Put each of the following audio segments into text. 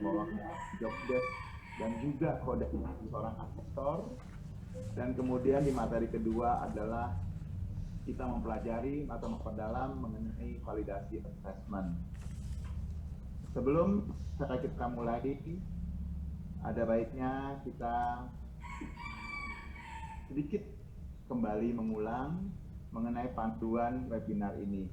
bawahnya job desk dan juga kode seorang asesor. Dan kemudian di materi kedua adalah kita mempelajari atau memperdalam mengenai validasi assessment. Sebelum kita mulai, ada baiknya kita sedikit kembali mengulang mengenai panduan webinar ini.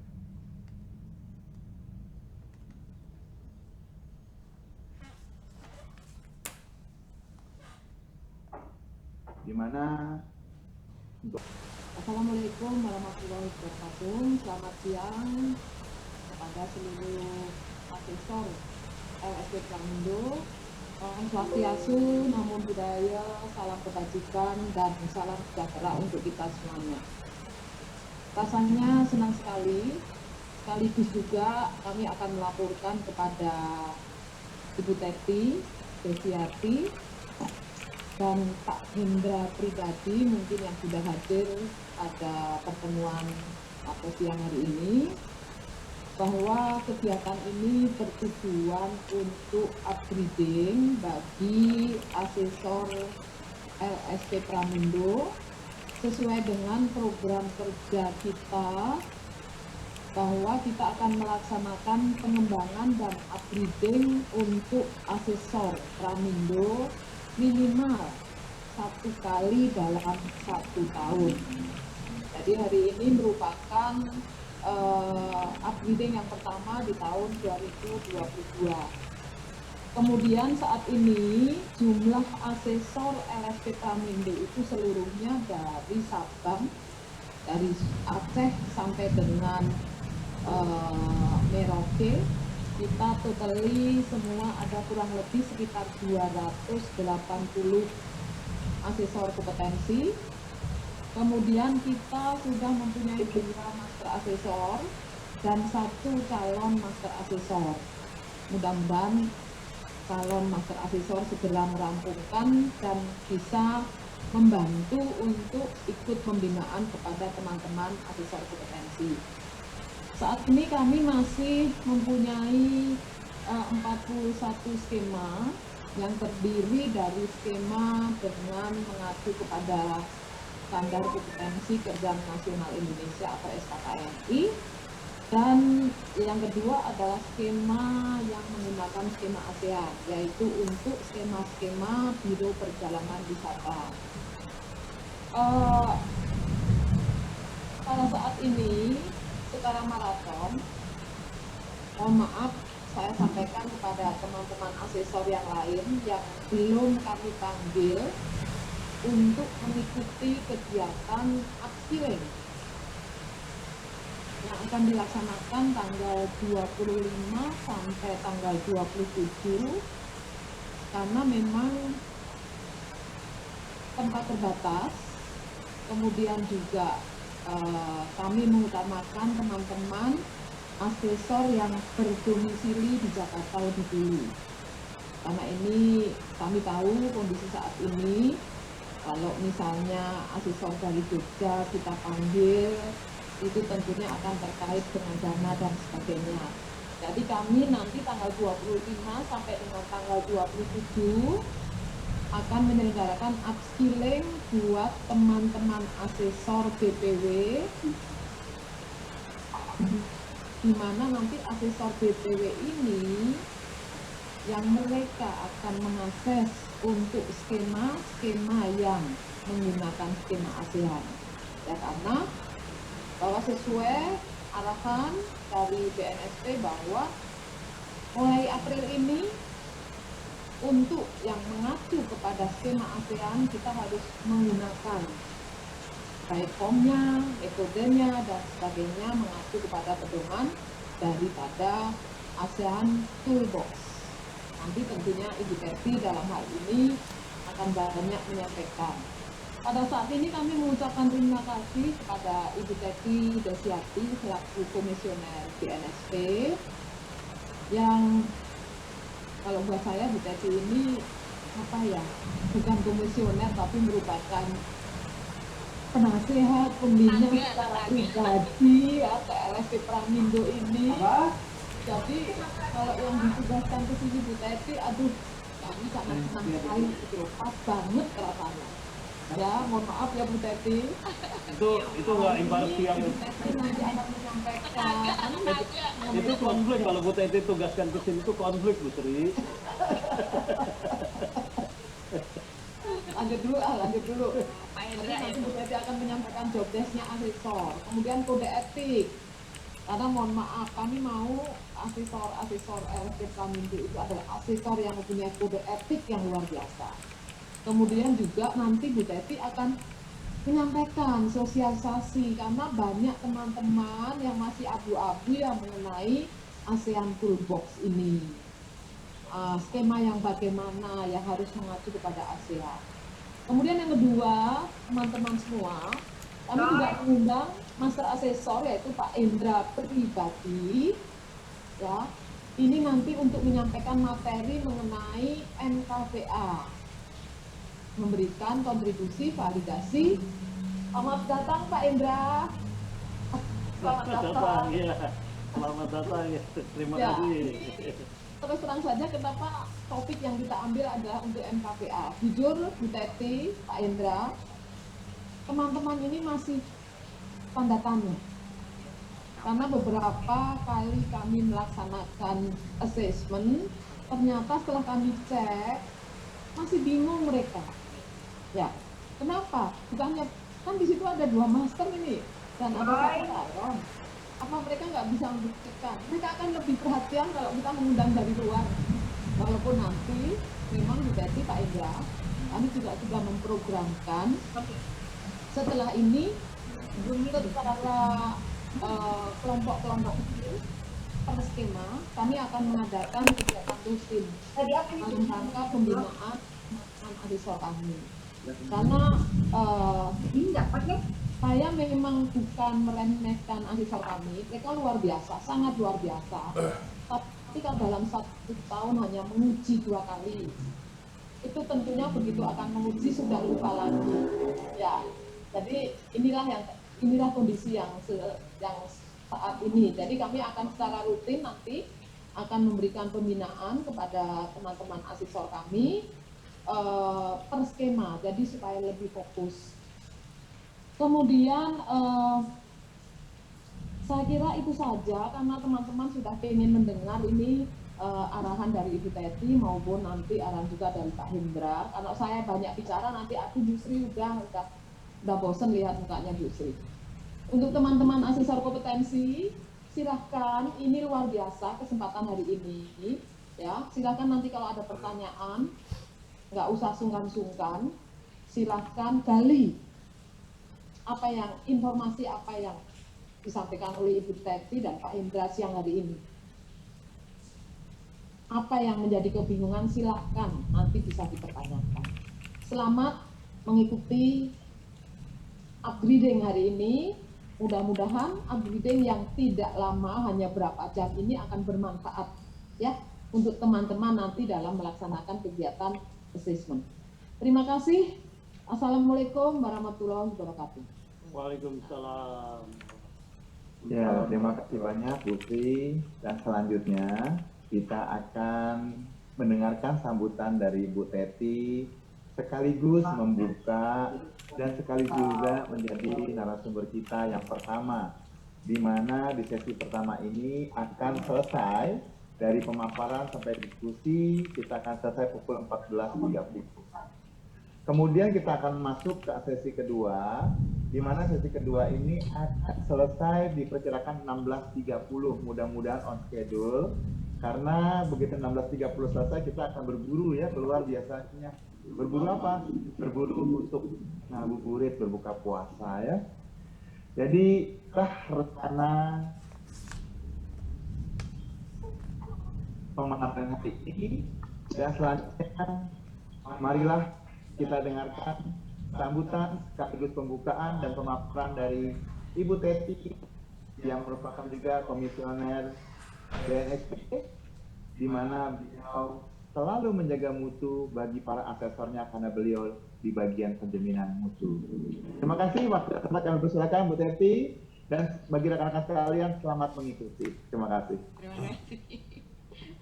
Di mana Assalamualaikum warahmatullahi wabarakatuh. Selamat siang kepada seluruh asesor LSP Pramundo. Om Swastiastu, Namo Buddhaya, salam kebajikan dan salam sejahtera untuk kita semuanya. Rasanya senang sekali, sekaligus juga kami akan melaporkan kepada Ibu Teti Desiati dan Pak Hendra pribadi mungkin yang sudah hadir pada pertemuan atau siang hari ini, bahwa kegiatan ini bertujuan untuk upgrading bagi asesor LSP Pramundo sesuai dengan program kerja kita, bahwa kita akan melaksanakan pengembangan dan upgrading untuk asesor Pramundo minimal 1 kali dalam 1 tahun. Jadi hari ini merupakan upgrading yang pertama di tahun 2022. Kemudian saat ini jumlah asesor LSP Pramundo itu seluruhnya dari Sabang, dari Aceh sampai dengan Merauke. Kita totally semua ada kurang lebih sekitar 280 asesor kompetensi. Kemudian kita sudah mempunyai 2 master asesor dan 1 calon master asesor. Mudah-mudahan calon master asesor segera merampungkan dan bisa membantu untuk ikut pembinaan kepada teman-teman asesor kompetensi. Saat ini kami masih mempunyai 41 skema yang terdiri dari skema dengan mengacu kepada Standar Kompetensi Kerjaan Nasional Indonesia atau SKKNI, dan yang kedua adalah skema yang menggunakan skema ASEAN, yaitu untuk skema-skema Biro Perjalanan Wisata. Pada saat ini secara maraton, mohon maaf saya sampaikan kepada teman-teman asesor yang lain yang belum kami panggil untuk mengikuti kegiatan upskilling yang akan dilaksanakan tanggal 25 sampai tanggal 27, karena memang tempat terbatas. Kemudian juga kami mengutamakan teman-teman asesor yang berdomisili di Jakarta lebih dulu, karena ini kami tahu kondisi saat ini, kalau misalnya asesor dari Jogja kita panggil, itu tentunya akan terkait dengan dana dan sebagainya. Jadi kami nanti tanggal 25 sampai dengan tanggal 27 akan menyelenggarakan upskilling buat teman-teman asesor BPW, di mana nanti asesor BPW ini yang mereka akan mengakses untuk skema-skema yang menggunakan skema ASEAN. Ya, karena bahwa sesuai arahan dari BNSP bahwa mulai April ini untuk yang mengacu kepada skema ASEAN kita harus menggunakan baik formnya, metodenya dan sebagainya mengacu kepada pedoman daripada ASEAN Toolbox. Nanti tentunya Ibu Teti dalam hal ini akan banyak menyampaikan. Pada saat ini kami mengucapkan terima kasih kepada Ibu Teti Desiati selaku komisioner BNSP, yang kalau buat saya Bu Teti ini bukan komisioner tapi merupakan penasehat pembina secara pribadi ya ke LSP Pramundo ini. Jadi kalau yang ditugaskan ke sini Bu Teti, aduh kami sangat senang sekali gitu, pas banget rasanya. Ya, mohon maaf ya Bu Teti. Itu nggak imparsial. Bu Teti nanti akan menyampaikan. Itu konflik kalau Bu Teti tugaskan ke sini itu konflik Bu Sri. Lanjut dulu. Nanti Bu Teti akan menyampaikan job desk-nya asesor, kemudian kode etik. Karena mohon maaf, kami mau asesor LSP Pramintu itu adalah asesor yang mempunyai kode etik yang luar biasa. Kemudian juga nanti Bu Teti akan menyampaikan sosialisasi karena banyak teman-teman yang masih abu-abu yang mengenai ASEAN Toolbox ini. Skema yang bagaimana yang harus mengacu kepada ASEAN. Kemudian yang kedua, teman-teman semua, kami juga mengundang Master Asesor yaitu Pak Indra pribadi, ya. Ini nanti untuk menyampaikan materi mengenai NKVA, memberikan kontribusi validasi. Selamat datang Pak Indra. Selamat datang ya. Selamat datang ya. Terima kasih. Terus terang saja kenapa topik yang kita ambil adalah untuk NKVA. Jujur Bu Teti, Pak Indra, teman-teman ini masih tanda tanya. Karena beberapa kali kami melaksanakan assessment, ternyata setelah kami cek, masih bingung mereka. Ya, kenapa? Bukannya, kan di situ ada 2 master ini, dan ada 1 karyawan. Apa mereka nggak bisa membuktikan? Mereka akan lebih perhatian kalau kita mengundang dari luar. Walaupun nanti memang Bu Teti, Pak Indra, kami juga sudah memprogramkan setelah ini secara kelompok-kelompok kecil per skema kami akan mengadakan kegiatan rutin dalam rangka pembinaan asesor kami. Karena saya memang bukan meremehkan asesor kami, mereka luar biasa, sangat luar biasa. Tapi kalau dalam 1 tahun hanya menguji 2 kali, itu tentunya begitu akan menguji sudah lupa lagi. Ya, jadi inilah kondisi yang saat ini. Jadi kami akan secara rutin nanti akan memberikan pembinaan kepada teman-teman asesor kami per skema, jadi supaya lebih fokus. Kemudian saya kira itu saja karena teman-teman sudah ingin mendengar ini arahan dari Ibu Teti maupun nanti arahan juga dari Pak Hendra. Kalau saya banyak bicara nanti aku Jusri udah bosen lihat mukanya Jusri. Untuk teman-teman asesor kompetensi, silahkan, ini luar biasa kesempatan hari ini. Ya, silahkan nanti kalau ada pertanyaan, nggak usah sungkan-sungkan, silahkan gali informasi apa yang disampaikan oleh Ibu Teti dan Pak Indra siang hari ini. Apa yang menjadi kebingungan silahkan nanti bisa dipertanyakan. Selamat mengikuti upgrading hari ini. Mudah-mudahan upgrading yang tidak lama, hanya berapa jam ini akan bermanfaat ya untuk teman-teman nanti dalam melaksanakan kegiatan assessment. Terima kasih. Assalamualaikum warahmatullahi wabarakatuh. Waalaikumsalam. Ya, terima kasih banyak Bu Sri. Dan selanjutnya kita akan mendengarkan sambutan dari Bu Teti sekaligus membuka dan sekaligus juga menjadi narasumber kita yang pertama, di mana di sesi pertama ini akan selesai dari pemaparan sampai diskusi, kita akan selesai pukul 14.30. Kemudian kita akan masuk ke sesi kedua, di mana sesi kedua ini akan selesai diperkirakan 16.30, mudah-mudahan on schedule. Karena begitu 16.30 selesai kita akan berburu ya, keluar biasanya. Berburu apa? Berburu untuk ngabuburit, berbuka puasa ya. Jadi rencana pemahaman hari ini, dan selanjutnya marilah kita dengarkan sambutan sekaligus pembukaan dan pemaparan dari Ibu Teti yang merupakan juga komisioner BNSP, di mana beliau selalu menjaga mutu bagi para asesornya karena beliau di bagian penjaminan mutu. Terima kasih. Waktu tempat kami persilakan Bu Teti. Dan bagi rekan-rekan sekalian, selamat mengikuti. Terima kasih. Terima kasih.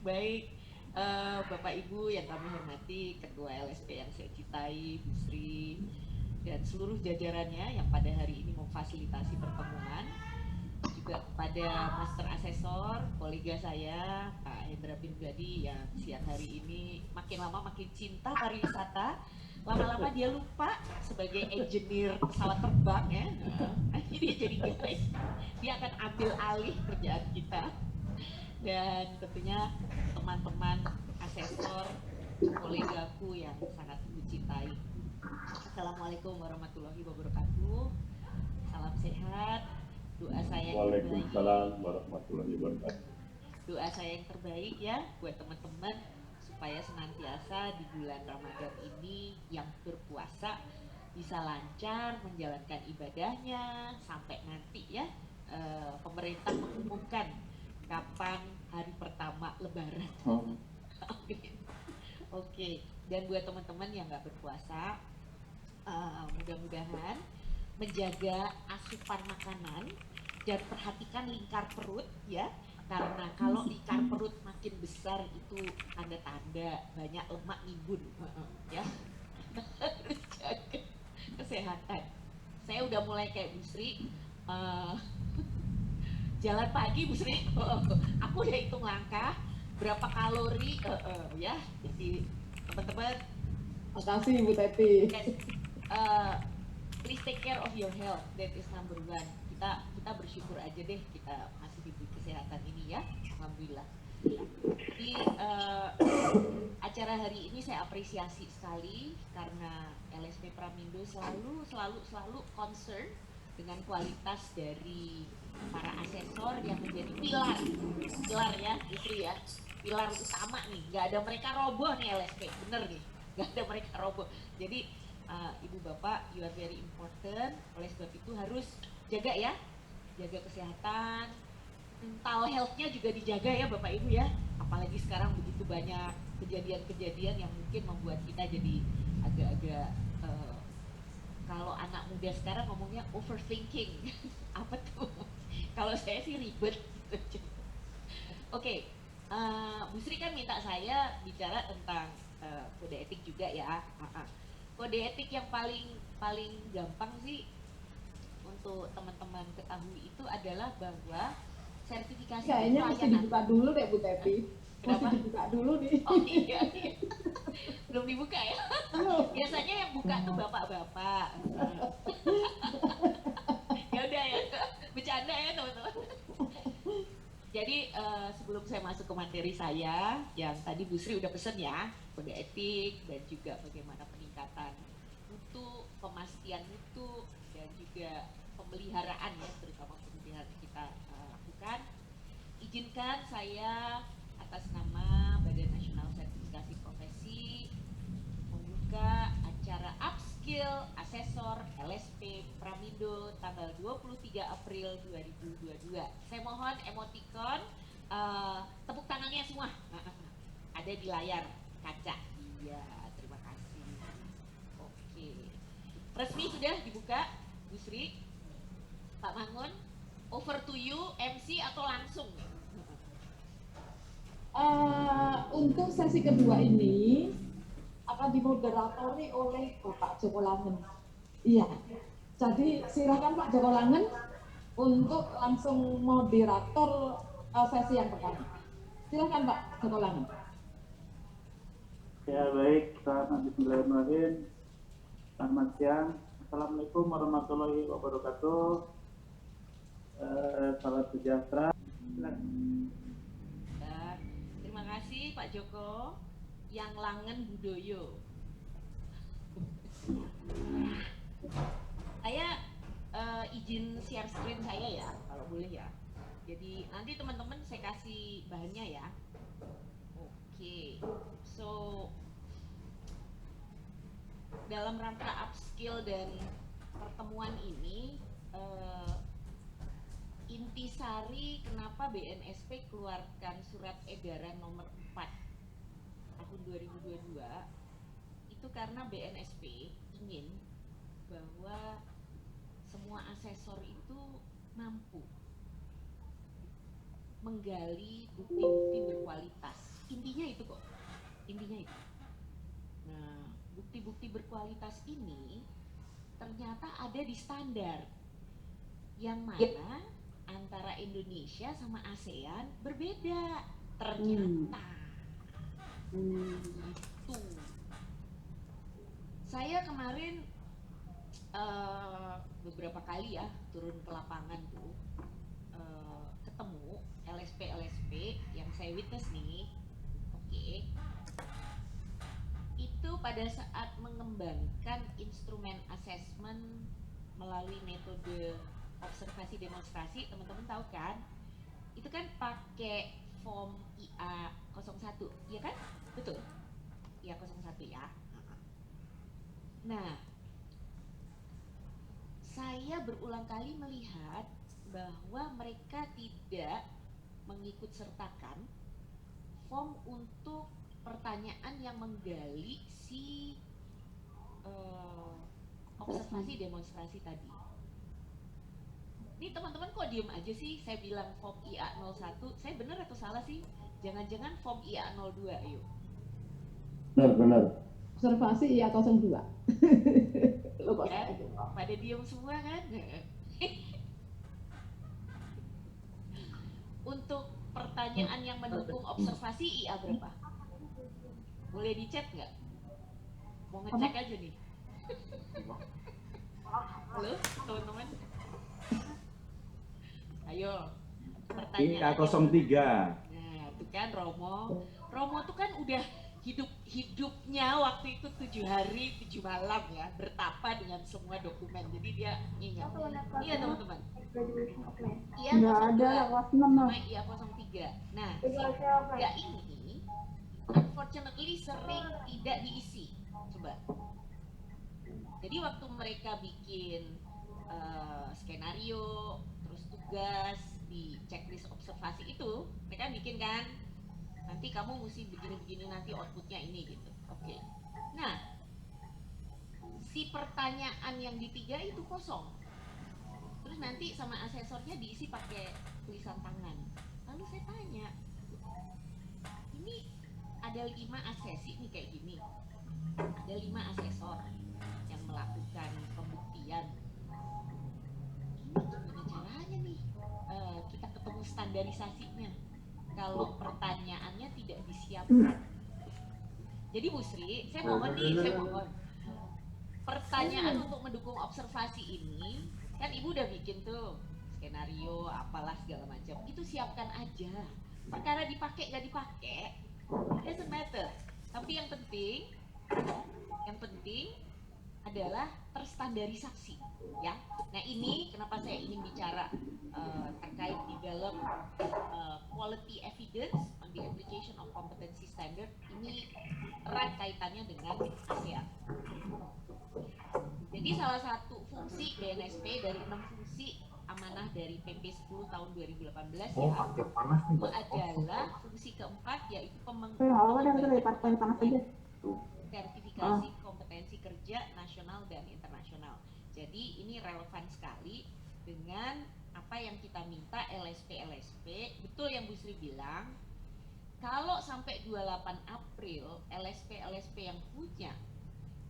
Baik, Bapak Ibu yang kami hormati, Ketua LSP yang saya cintai, Bu Sri, dan seluruh jajarannya yang pada hari ini memfasilitasi pertemuan, juga kepada Master Asesor, kolega saya, Pak Hendra Pinggadi yang siang hari ini makin lama makin cinta pariwisata, lama-lama dia lupa sebagai engineer pesawat terbang ya. Nanti dia jadi guys, dia akan ambil alih kerjaan kita. Dan tentunya teman-teman asesor, kolegaku yang sangat kucintai. Assalamualaikum warahmatullahi wabarakatuh. Salam sehat. Doa saya yang terbaik. Waalaikumsalam warahmatullahi wabarakatuh. Doa saya yang terbaik ya buat teman-teman supaya senantiasa di bulan Ramadan ini yang berpuasa bisa lancar menjalankan ibadahnya sampai nanti ya pemerintah mengumumkan kapan hari pertama Lebaran. Oke. Dan buat teman-teman yang nggak berpuasa, mudah-mudahan menjaga asupan makanan dan perhatikan lingkar perut ya, karena kalau lingkar perut makin besar itu tanda-tanda banyak lemak nimbun ya. Harus jaga kesehatan. Saya udah mulai kayak Bu Sri, jalan pagi Bu Sri, aku udah hitung langkah berapa kalori ya. Jadi teman-teman, Makasih Bu Teti. yes, please take care of your health, that is number one. Kita bersyukur aja deh kita masih diberi kesehatan ini ya, alhamdulillah. Di acara hari ini saya apresiasi sekali karena LSP Pramindo selalu concern dengan kualitas dari para asesor yang menjadi pilar ya, istri ya, pilar utama nih. Nggak ada mereka roboh nih LSP, bener nih, nggak ada mereka roboh. Jadi Ibu Bapak, you are very important. Oleh sebab itu harus jaga ya, jaga kesehatan, mental health-nya juga dijaga ya Bapak Ibu ya. Apalagi sekarang begitu banyak kejadian-kejadian yang mungkin membuat kita jadi agak-agak kalau anak muda sekarang ngomongnya overthinking. Apa tuh? Kalau saya sih ribet. Oke, Bu Sri kan minta saya bicara tentang kode etik juga ya. Kode etik yang paling gampang sih untuk teman-teman ketahui itu adalah bahwa sertifikasi Kayaknya mesti pelayanan. dibuka dulu deh Bu Teti. Mesti Kenapa? dibuka dulu nih. Oh iya. Belum dibuka ya? Biasanya yang buka tuh bapak-bapak. Ya udah ya, bercanda ya teman-teman. Jadi sebelum saya masuk ke materi saya, yang tadi Bu Sri udah pesen ya, kode etik dan juga bagaimana peningkatan mutu, pemastian mutu, dan juga pemeliharaan ya, terutama pemeliharaan kita lakukan. Izinkan saya atas nama Badan Nasional Sertifikasi Profesi membuka acara Upskill Asesor LSP Pramindo tanggal 23 April 2022. Saya mohon emoticon, tepuk tangannya semua. Ada di layar kaca. Iya, terima kasih. Oke. Resmi sudah dibuka, Bu Sri, Pak Mangun, over to you, MC atau langsung? Untuk sesi kedua ini akan dimoderatori oleh Bapak Joko Langen. Iya. Jadi silakan Pak Joko Langen untuk langsung moderator sesi yang pertama. Silakan Pak Joko Langen. Ya baik, bismillahirrahmanirrahim. Selamat siang. Assalamualaikum warahmatullahi wabarakatuh. Salam sejahtera. Terima kasih Pak Joko. Yang Langen Budoyo. Saya izin share screen saya ya, kalau boleh ya. Jadi nanti teman-teman saya kasih bahannya ya. Oke, so dalam rangka upskill dan pertemuan ini, intisari kenapa BNSP keluarkan surat edaran nomor 4 tahun 2022 itu karena BNSP ingin bahwa semua asesor itu mampu menggali bukti-bukti berkualitas. Intinya itu kok, intinya itu. Nah, bukti-bukti berkualitas ini ternyata ada di standar yang mana antara Indonesia sama ASEAN berbeda ternyata. Itu. Saya kemarin beberapa kali ya turun ke lapangan tuh ketemu LSP yang saya witness nih. Oke. Itu pada saat mengembangkan instrumen assessment melalui metode observasi demonstrasi, teman-teman tahu kan? Itu kan pakai form IA 01, ya kan? Betul? IA 01 ya. Nah, saya berulang kali melihat bahwa mereka tidak mengikut sertakan form untuk pertanyaan yang menggali si observasi demonstrasi tadi. Ini teman-teman kok diem aja sih? Saya bilang form IA 01, saya benar atau salah sih? Jangan-jangan form IA 02, ayo. Benar. Observasi IA 02. Lo kok Ya, salah? pada diem semua kan? Untuk pertanyaan yang mendukung observasi IA berapa? Boleh dicek nggak? Mau ngecek aja nih. Halo teman-teman. Ayo. IA Pertanyaan. 03. Nah, itu kan Romo. Romo tuh kan udah hidupnya waktu itu 7 hari 7 malam ya, bertapa dengan semua dokumen. Jadi dia ingat. Iya teman-teman. Iya, nggak ada kelas 6 sama IA 03. Nah, si IA ini unfortunately sering tidak diisi. Coba. Jadi waktu mereka bikin skenario, terus tugas di checklist observasi itu, mereka bikin kan, nanti kamu mesti begini-begini, nanti outputnya ini gitu. Oke. Nah, si pertanyaan yang di 3 itu kosong. Terus nanti sama asesornya diisi pakai tulisan tangan. Lalu saya tanya, ini ada 5 asesi nih kayak gini. Ada 5 asesor yang melakukan pembuktian. Ini gimana caranya nih kita ketemu standarisasinya kalau pertanyaannya tidak disiapkan. Jadi Bu Sri, saya mohon pertanyaan untuk mendukung observasi ini kan Ibu udah bikin tuh skenario apalah segala macam, itu siapkan aja. Perkara dipakai nggak dipakai doesn't matter, tapi yang penting adalah terstandarisasi ya. Nah, ini kenapa saya ingin bicara terkait develop quality evidence on the application of competency standard. Ini erat kaitannya dengan ASEAN. Jadi salah satu fungsi BNSP dari 6 fungsi amanah dari PP 10 tahun 2018 ya, itu adalah fungsi keempat, yaitu sertifikasi kompetensi kerja nasional dan internasional. Jadi ini relevan sekali dengan apa yang kita minta LSP. Betul yang Bu Sri bilang, kalau sampai 28 April LSP yang punya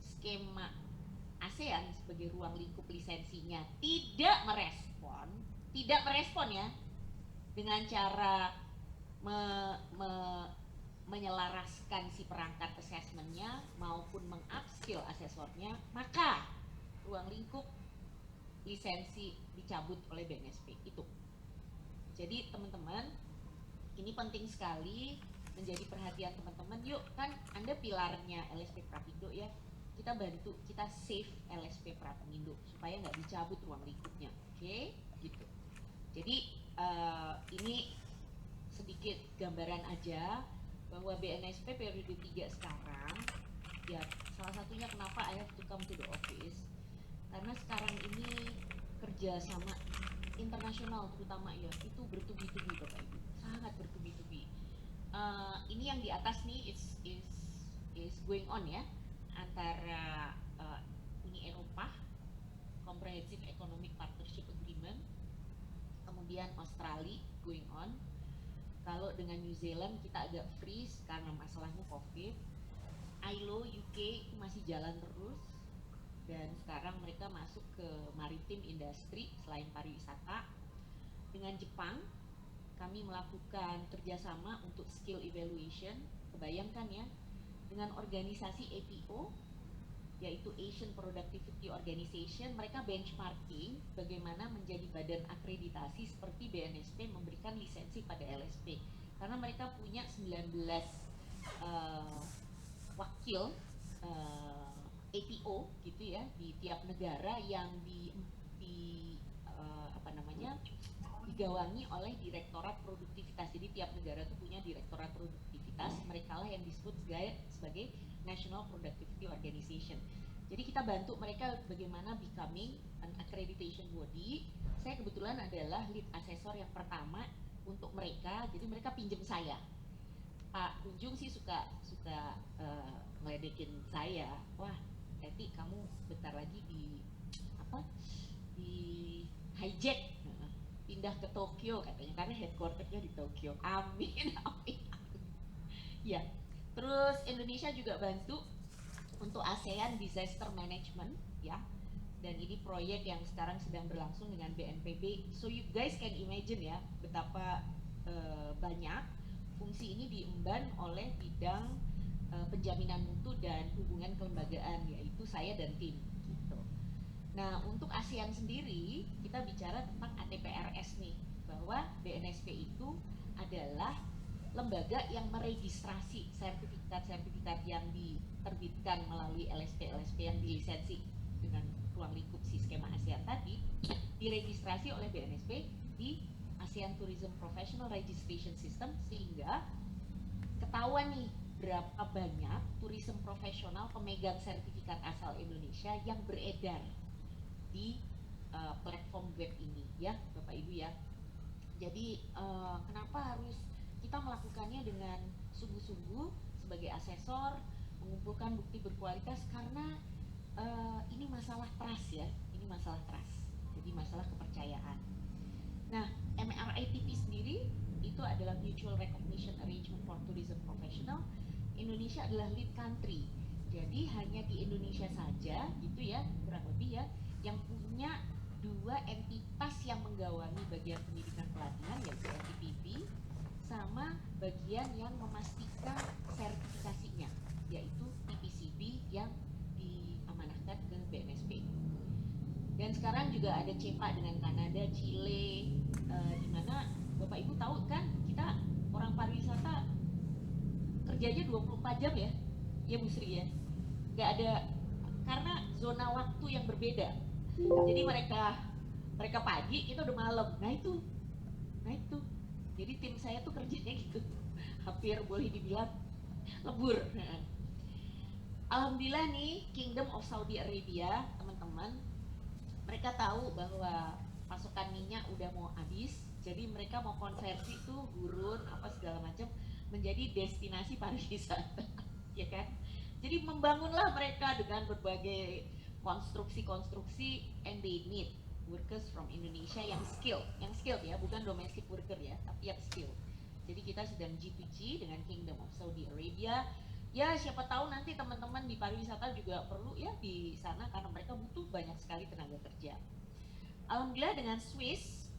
skema ASEAN sebagai ruang lingkup lisensinya tidak merespon ya, dengan cara menyelaraskan si perangkat assessmentnya maupun mengupskill asesornya, maka ruang lingkup lisensi dicabut oleh BNSP itu. Jadi teman-teman, ini penting sekali menjadi perhatian teman-teman. Yuk, kan Anda pilarnya LSP Prapindo ya, kita bantu, kita save LSP Prapindo supaya nggak dicabut ruang lingkupnya. Oke, gitu. Jadi ini sedikit gambaran aja bahwa BNSP periode 3 sekarang ya, salah satunya kenapa I have to come to the office, karena sekarang ini kerja sama internasional terutama ya, itu bertubi-tubi Bapak Ibu, sangat bertubi-tubi. Ini yang di atas nih is going on ya, antara Uni Eropa Comprehensive Economic Partnership Agreement kemudian Australia going on. Kalau dengan New Zealand kita agak freeze karena masalahnya COVID. ILO UK itu masih jalan terus, dan sekarang mereka masuk ke maritim industri selain pariwisata. Dengan Jepang kami melakukan kerjasama untuk skill evaluation. Kebayangkan ya, dengan organisasi APO, yaitu Asian Productivity Organization, mereka benchmarking bagaimana menjadi badan akreditasi seperti BNSP memberikan lisensi pada LSP, karena mereka punya 19 wakil APO gitu ya di tiap negara yang digawangi oleh direktorat produktivitas. Jadi tiap negara itu punya direktorat produktivitas, mereka lah yang disebut sebagai National Productivity Organization. Jadi kita bantu mereka bagaimana becoming an accreditation body. Saya kebetulan adalah lead assessor yang pertama untuk mereka, jadi mereka pinjem saya. Pak Kunjung sih suka ngeledekin saya, wah Teti kamu bentar lagi di hijack, pindah ke Tokyo katanya, karena headquarternya di Tokyo. Amin, amin. Ya, terus Indonesia juga bantu untuk ASEAN Disaster Management ya, dan ini proyek yang sekarang sedang berlangsung dengan BNPB. So you guys can imagine ya betapa banyak fungsi ini diemban oleh bidang penjaminan mutu dan hubungan kelembagaan, yaitu saya dan tim gitu. Nah, untuk ASEAN sendiri kita bicara tentang ATPRS nih, bahwa BNSP itu adalah lembaga yang meregistrasi sertifikat-sertifikat yang diterbitkan melalui LSP yang dilisensi dengan ruang lingkup si skema ASEAN tadi, diregistrasi oleh BNSP di ASEAN Tourism Professional Registration System, sehingga ketahuan nih berapa banyak tourism profesional pemegang sertifikat asal Indonesia yang beredar di platform web ini ya Bapak Ibu ya. Jadi kenapa harus kita melakukannya dengan sungguh-sungguh sebagai asesor, mengumpulkan bukti berkualitas, karena ini masalah trust ya, ini masalah trust, jadi masalah kepercayaan. Nah, MRITP sendiri itu adalah Mutual Recognition Arrangement for Tourism Professional. Indonesia adalah lead country, jadi hanya di Indonesia saja gitu ya, kurang lebih ya, yang punya dua entitas yang menggawangi bagian pendidikan pelatihan, yaitu NTPP, sama bagian yang memastikan sertifikasinya, yaitu TPCB yang diamanahkan ke BNSP. Dan sekarang juga ada CEPA dengan Kanada, Chile, di mana Bapak Ibu tahu kan, kita orang pariwisata kerjanya 24 jam ya, ya Bu Sri ya, nggak ada, karena zona waktu yang berbeda. Jadi mereka pagi, kita udah malam. Nah itu, jadi tim saya tuh kerjanya gitu, hampir boleh dibilang lebur. Alhamdulillah nih, Kingdom of Saudi Arabia, teman-teman, mereka tahu bahwa pasokan minyak udah mau habis, jadi mereka mau konversi tuh gurun apa segala macam menjadi destinasi pariwisata, ya kan? Jadi membangunlah mereka dengan berbagai konstruksi, and they need workers from Indonesia yang skilled ya, bukan domestic worker ya, tapi yang skilled. Jadi kita sedang G2G dengan Kingdom of Saudi Arabia. Ya siapa tahu nanti teman-teman di pariwisata juga perlu ya di sana, karena mereka butuh banyak sekali tenaga kerja. Alhamdulillah dengan Swiss,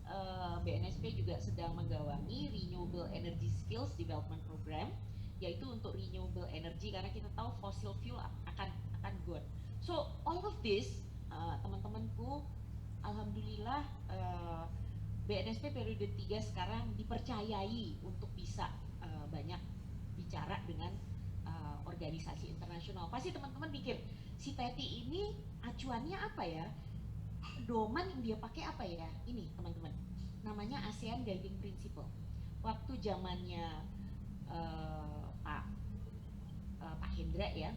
BNSP juga sedang menggawangi Renewable Energy Skills Development Program, yaitu untuk renewable energy, karena kita tahu fossil fuel akan gone. So all of this, teman-temanku, alhamdulillah BNSP periode 3 sekarang dipercayai untuk bisa banyak bicara dengan organisasi internasional. Pasti teman-teman mikir, si Teti ini acuannya apa ya? Doman yang dia pakai apa ya? Ini teman-teman, namanya ASEAN Guiding Principle. Waktu zamannya Pak Hendra ya,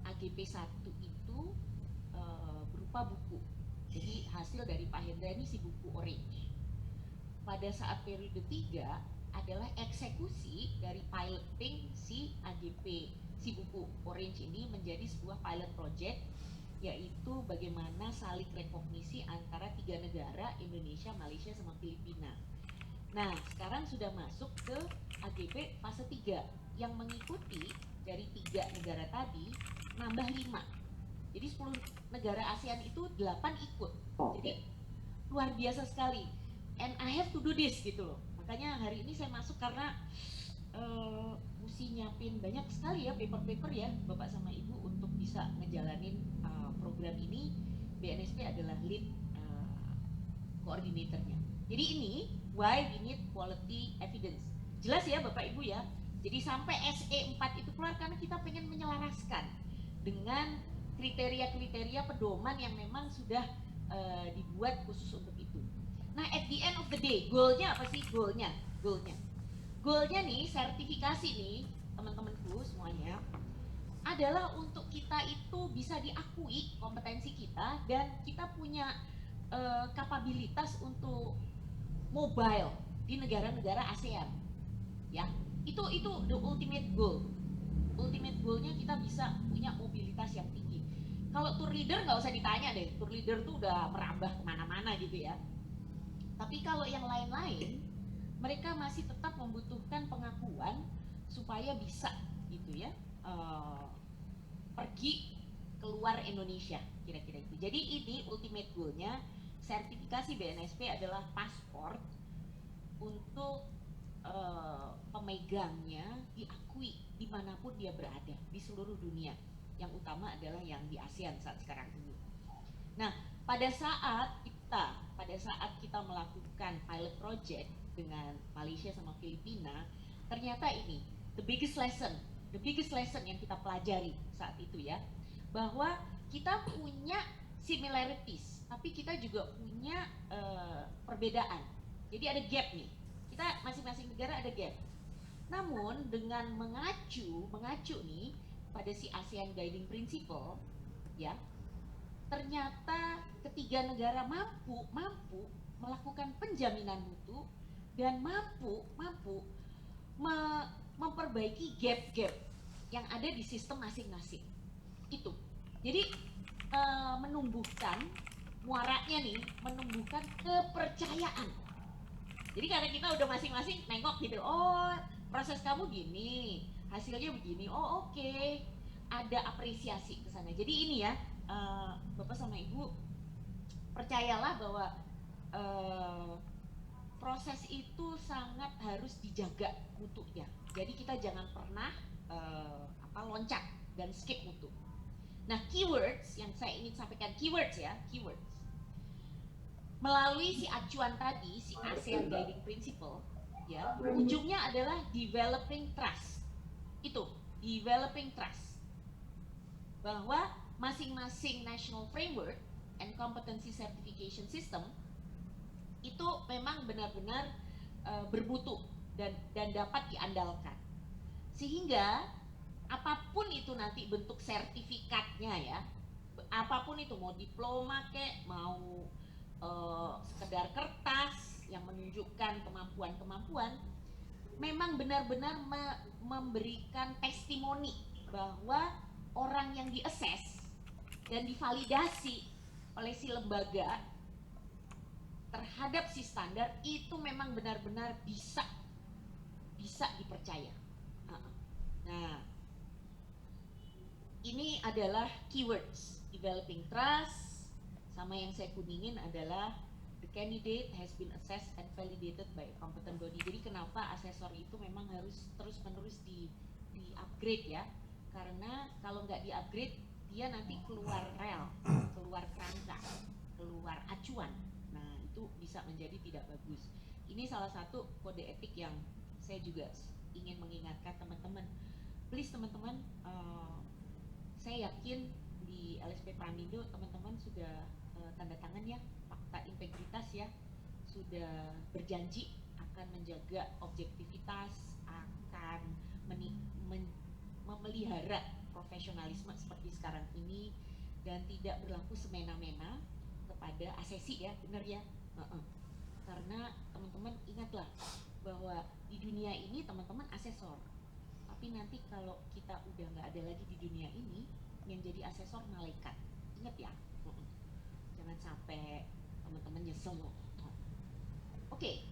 AGP 1 itu berupa buku. Jadi hasil dari Pak Hendra ini si buku Orange. Pada saat periode 3 adalah eksekusi dari piloting si AGP, si buku Orange ini menjadi sebuah pilot project yaitu bagaimana saling rekognisi antara 3 negara, Indonesia, Malaysia, sama Filipina. Nah, sekarang sudah masuk ke AGP fase 3 yang mengikuti dari 3 negara tadi nambah 5. Jadi 10 negara ASEAN itu 8 ikut. Jadi luar biasa sekali. And I have to do this gitu loh. Makanya hari ini saya masuk karena mesti nyiapin banyak sekali ya paper-paper ya Bapak sama Ibu untuk bisa ngejalanin program ini. BNSP adalah lead koordinatornya. Jadi ini why we need quality evidence. Jelas ya Bapak Ibu ya. Jadi sampai SE4 itu keluar karena kita pengen menyelaraskan dengan kriteria-kriteria pedoman yang memang sudah dibuat khusus untuk itu. Nah, at the end of the day, goalnya apa sih? Goalnya nih, sertifikasi nih, teman-temanku semuanya, adalah untuk kita itu bisa diakui kompetensi kita dan kita punya kapabilitas untuk mobile di negara-negara ASEAN. Ya, itu the ultimate goal. Ultimate goalnya kita bisa punya mobilitas yang tinggi. Kalau tour leader nggak usah ditanya deh, tour leader tuh udah merambah kemana-mana gitu ya. Tapi kalau yang lain-lain, mereka masih tetap membutuhkan pengakuan supaya bisa gitu ya pergi keluar Indonesia kira-kira itu. Jadi ini ultimate goalnya, sertifikasi BNSP adalah paspor untuk pemegangnya diakui dimanapun dia berada di seluruh dunia. Yang utama adalah yang di ASEAN saat sekarang ini. Nah, pada saat kita melakukan pilot project dengan Malaysia sama Filipina, ternyata ini the biggest lesson yang kita pelajari saat itu ya, bahwa kita punya similarities, tapi kita juga punya perbedaan. Jadi ada gap nih. Kita masing-masing negara ada gap. Namun dengan mengacu nih pada si ASEAN Guiding Principle ya, ternyata ketiga negara mampu melakukan penjaminan mutu dan mampu memperbaiki gap-gap yang ada di sistem masing-masing itu. Jadi menumbuhkan muaranya nih, menumbuhkan kepercayaan. Jadi karena kita udah masing-masing nengok gitu, oh proses kamu gini, hasilnya begini, oh oke, ada apresiasi ke sana. Jadi ini ya, Bapak sama Ibu percayalah bahwa proses itu sangat harus dijaga mutunya. Jadi kita jangan pernah loncat dan skip mutu. Nah, keywords yang saya ingin sampaikan, keywords melalui si acuan tadi, si ASEAN Guiding Principle ya, ujungnya adalah developing trust. Itu, developing trust, bahwa masing-masing national framework and competency certification system itu memang benar-benar bermutu dan dapat diandalkan, sehingga apapun itu nanti bentuk sertifikatnya ya, apapun itu, mau diploma kek, mau sekedar kertas yang menunjukkan kemampuan, memang benar-benar memberikan testimoni bahwa orang yang di-assess dan divalidasi oleh si lembaga terhadap si standar itu memang benar-benar bisa dipercaya. Nah, ini adalah keywords, developing trust, sama yang saya kuningin adalah the candidate has been assessed and validated by a competent body. Jadi kenapa asesor itu memang harus terus-menerus di upgrade ya, karena kalau nggak di upgrade dia nanti keluar rel, keluar kerangka, keluar acuan. Nah itu bisa menjadi tidak bagus. Ini salah satu kode etik yang saya juga ingin mengingatkan teman-teman. Please teman-teman, saya yakin di LSP Pramindo teman-teman sudah tanda tangan ya fakta integritas ya, sudah berjanji akan menjaga objektivitas, akan memelihara profesionalisme seperti sekarang ini dan tidak berlaku semena-mena kepada asesi ya, benar ya. Karena teman-teman ingatlah bahwa di dunia ini teman-teman asesor, tapi nanti kalau kita udah nggak ada lagi di dunia ini, yang jadi asesor malaikat. Ingat ya, jangan sampai teman-teman nyesel loh. Oke.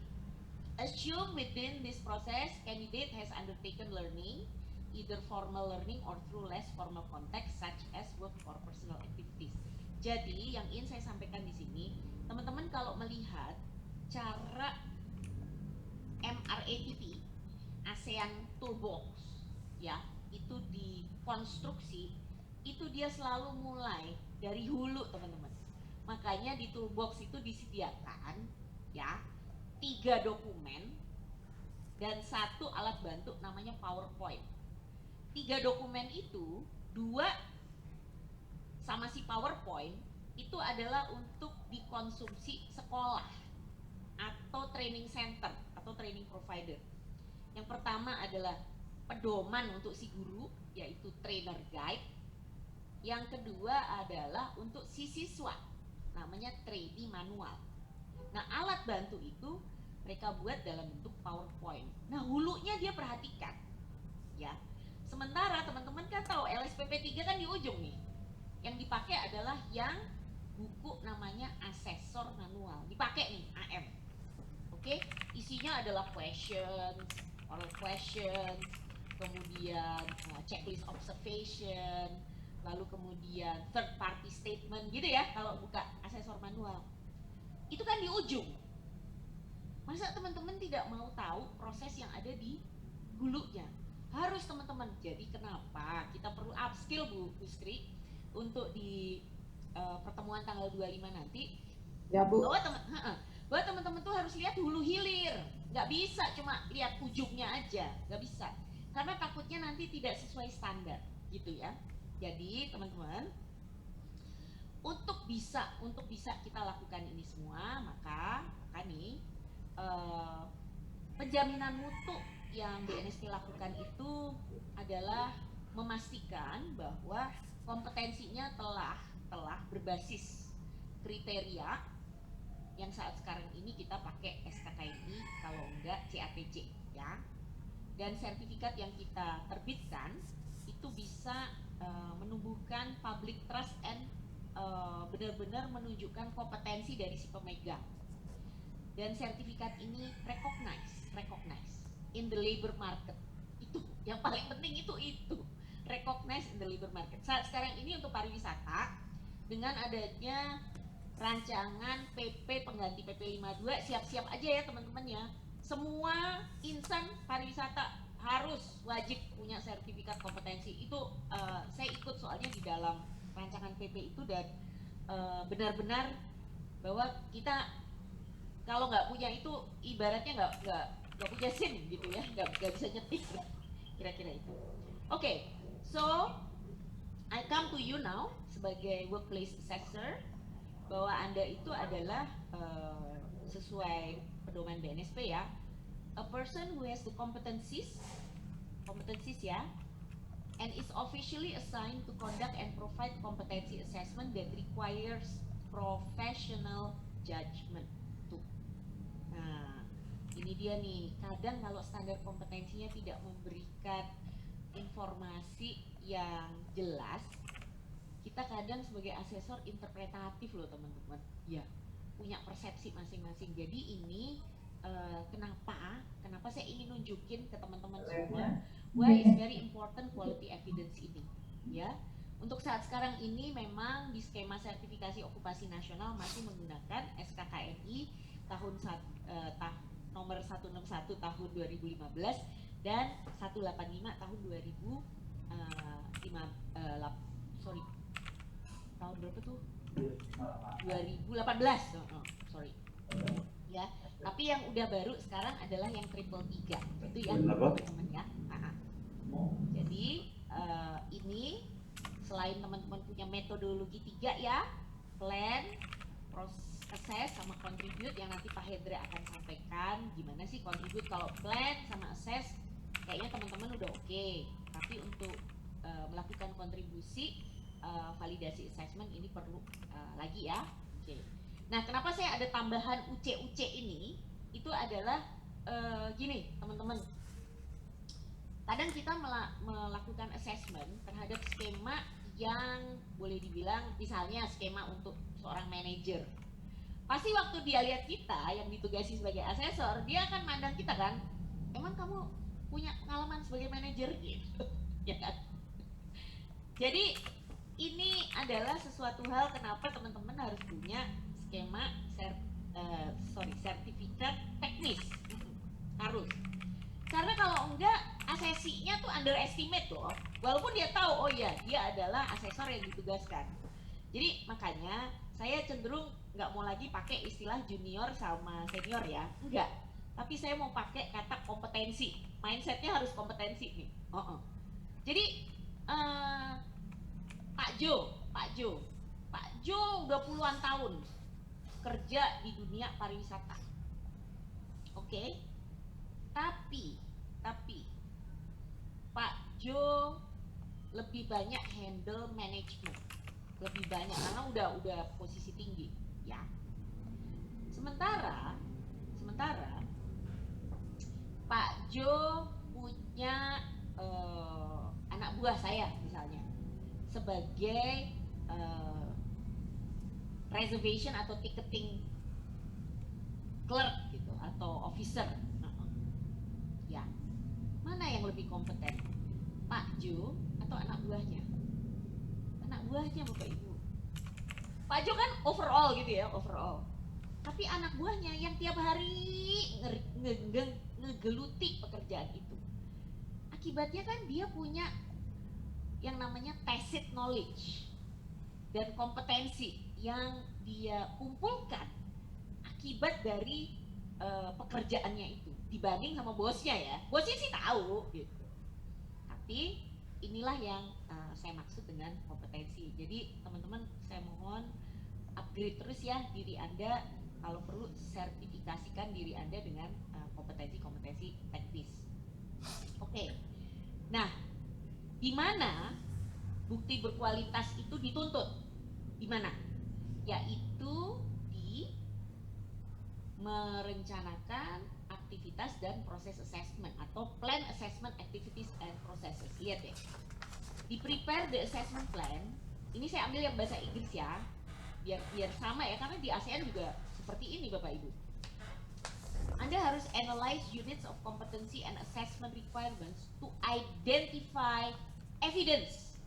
Assume within this process, candidate has undertaken learning, either formal learning or through less formal context, such as work or personal activities. Jadi, yang ingin saya sampaikan di sini, teman-teman kalau melihat cara MRATP, ASEAN Toolbox, ya, itu dikonstruksi, itu dia selalu mulai dari hulu, teman-teman. Makanya di Toolbox itu disediakan, ya, 3 dokumen dan 1 alat bantu namanya PowerPoint. 3 dokumen itu, 2 sama si PowerPoint itu adalah untuk dikonsumsi sekolah atau training center atau training provider. Yang pertama adalah pedoman untuk si guru, yaitu trainer guide. Yang kedua adalah untuk si siswa, namanya trainee manual. Nah, alat bantu itu mereka buat dalam bentuk PowerPoint. Nah, hulunya dia perhatikan, ya. Sementara teman-teman kan tahu LSPP 3 kan di ujung nih. Yang dipakai adalah yang buku namanya asesor manual. Dipakai nih AM. Oke, isinya adalah questions, oral questions, kemudian checklist observation, lalu kemudian third party statement gitu ya kalau buka asesor manual. Itu kan di ujung. Masa teman-teman tidak mau tahu proses yang ada di hulunya? Harus teman-teman. Jadi kenapa kita perlu upskill Bu Sri untuk di pertemuan tanggal 25 nanti? Ya Bu. Bahwa teman-teman tuh harus lihat hulu hilir. Nggak bisa cuma lihat ujungnya aja, nggak bisa. Karena takutnya nanti tidak sesuai standar, gitu ya. Jadi teman-teman, untuk bisa kita lakukan ini semua, maka nih penjaminan mutu yang BNSP lakukan itu adalah memastikan bahwa kompetensinya telah berbasis kriteria yang saat sekarang ini kita pakai SKKNI, kalau enggak CAPC, ya. Dan sertifikat yang kita terbitkan itu bisa menumbuhkan public trust and benar-benar menunjukkan kompetensi dari si pemegang. Dan sertifikat ini recognize in the labor market. Itu yang paling penting, itu recognize in the labor market. Saat sekarang ini untuk pariwisata, dengan adanya rancangan PP pengganti PP 52, siap-siap aja ya teman-teman ya. Semua insan pariwisata harus wajib punya sertifikat kompetensi. Itu saya ikut soalnya di dalam rancangan PP itu, dan benar-benar bahwa kita kalau nggak punya itu ibaratnya nggak punya SIM gitu ya, nggak bisa nyetir, kira-kira itu. Oke, so I come to you now sebagai workplace assessor, bahwa Anda itu adalah sesuai pedoman BNSP ya, a person who has the competencies ya, and is officially assigned to conduct and provide competency assessment that requires professional judgment. Tuh. Nah, ini dia nih, kadang kalau standar kompetensinya tidak memberikan informasi yang jelas, kita kadang sebagai asesor interpretatif loh teman-teman, ya, punya persepsi masing-masing. Jadi ini kenapa saya ingin nunjukin ke teman-teman semua why is very important quality evidence ini, ya. Untuk saat sekarang ini memang di skema sertifikasi okupasi nasional masih menggunakan SKKNI nomor 161 tahun 2015 dan 185 tahun 2018 tuh 2018, sorry ya. Tapi yang udah baru sekarang adalah yang triple 3 itu ya teman-teman ya. Jadi ini selain teman-teman punya metodologi 3 ya, plan, assess sama contribute, yang nanti Pak Hendra akan sampaikan gimana sih contribute. Kalau plan sama assess kayaknya teman-teman udah oke, tapi untuk melakukan kontribusi validasi assessment ini perlu lagi ya. Oke. Nah, kenapa saya ada tambahan UC ini? Itu adalah gini teman-teman, kadang kita melakukan assessment terhadap skema yang boleh dibilang misalnya skema untuk seorang manajer. Pasti waktu dia lihat kita yang ditugasi sebagai asesor, dia akan mandang kita kan, emang kamu punya pengalaman sebagai manajer gitu, ya kan? Jadi ini adalah sesuatu hal kenapa teman-teman harus punya skema sertifikat teknis, harus. Karena kalau enggak, asesinya tuh underestimate loh. Walaupun dia tahu, oh iya, dia adalah asesor yang ditugaskan. Jadi makanya saya cenderung nggak mau lagi pakai istilah junior sama senior ya, enggak. Tapi saya mau pakai kata kompetensi. Mindsetnya harus kompetensi nih. Jadi Pak Jo udah puluhan tahun kerja di dunia pariwisata. Oke. Tapi Pak Jo lebih banyak handle management, lebih banyak karena udah posisi tinggi, ya. Sementara Pak Jo punya anak buah saya misalnya sebagai reservation atau ticketing clerk gitu atau officer. Ya, mana yang lebih kompeten? Pak Jo atau anak buahnya? Anak buahnya, Bapak Ibu. Pak Jo kan overall gitu ya, overall. Tapi anak buahnya yang tiap hari ngegeluti pekerjaan itu. Akibatnya kan dia punya yang namanya tacit knowledge dan kompetensi yang dia kumpulkan akibat dari pekerjaannya itu dibanding sama bosnya ya. Bosnya sih tahu gitu. Tapi inilah yang saya maksud dengan kompetensi. Jadi teman-teman saya mohon upgrade terus ya diri Anda, kalau perlu sertifikasikan diri Anda dengan kompetensi-kompetensi teknis. Oke. Nah, di mana bukti berkualitas itu dituntut? Di mana? Yaitu di merencanakan aktivitas dan proses assessment atau plan assessment activities and processes. Lihat ya, di prepare the assessment plan. Ini saya ambil yang bahasa Inggris ya, biar sama ya, karena di ASEAN juga seperti ini Bapak Ibu. Anda harus analyze units of competency and assessment requirements to identify evidence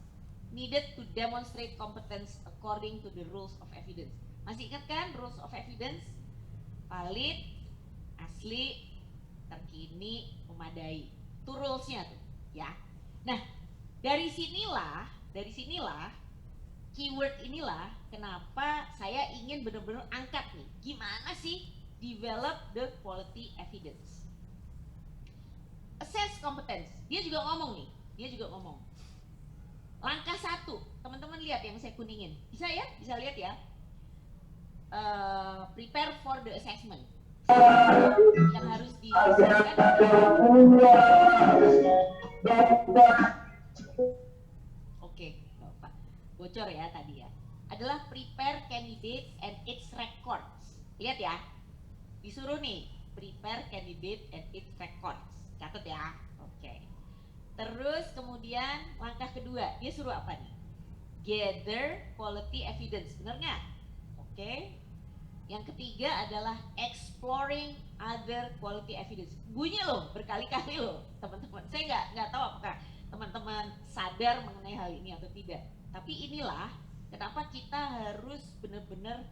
needed to demonstrate competence according to the rules of evidence. Masih ingat kan rules of evidence? Valid, asli, terkini, memadai. Itu rulesnya tuh, ya. Nah, dari sinilah keyword inilah kenapa saya ingin benar-benar angkat nih. Gimana sih develop the quality evidence? Assess competence. Dia juga ngomong. Langkah 1, teman-teman lihat yang saya kuningin. Bisa ya? Bisa lihat ya? Prepare for the assessment. Yang harus diselesaikan Bapak. Bocor ya tadi ya. Adalah prepare candidate and its records. Lihat ya. Disuruh nih, prepare candidate and its records. Catat ya. Oke. Terus kemudian langkah kedua, dia suruh apa nih? Gather quality evidence. Bener nggak? Oke. Yang ketiga adalah exploring other quality evidence. Bunyi loh, berkali-kali loh, teman-teman. Saya nggak tahu apakah teman-teman sadar mengenai hal ini atau tidak. Tapi inilah kenapa kita harus benar-benar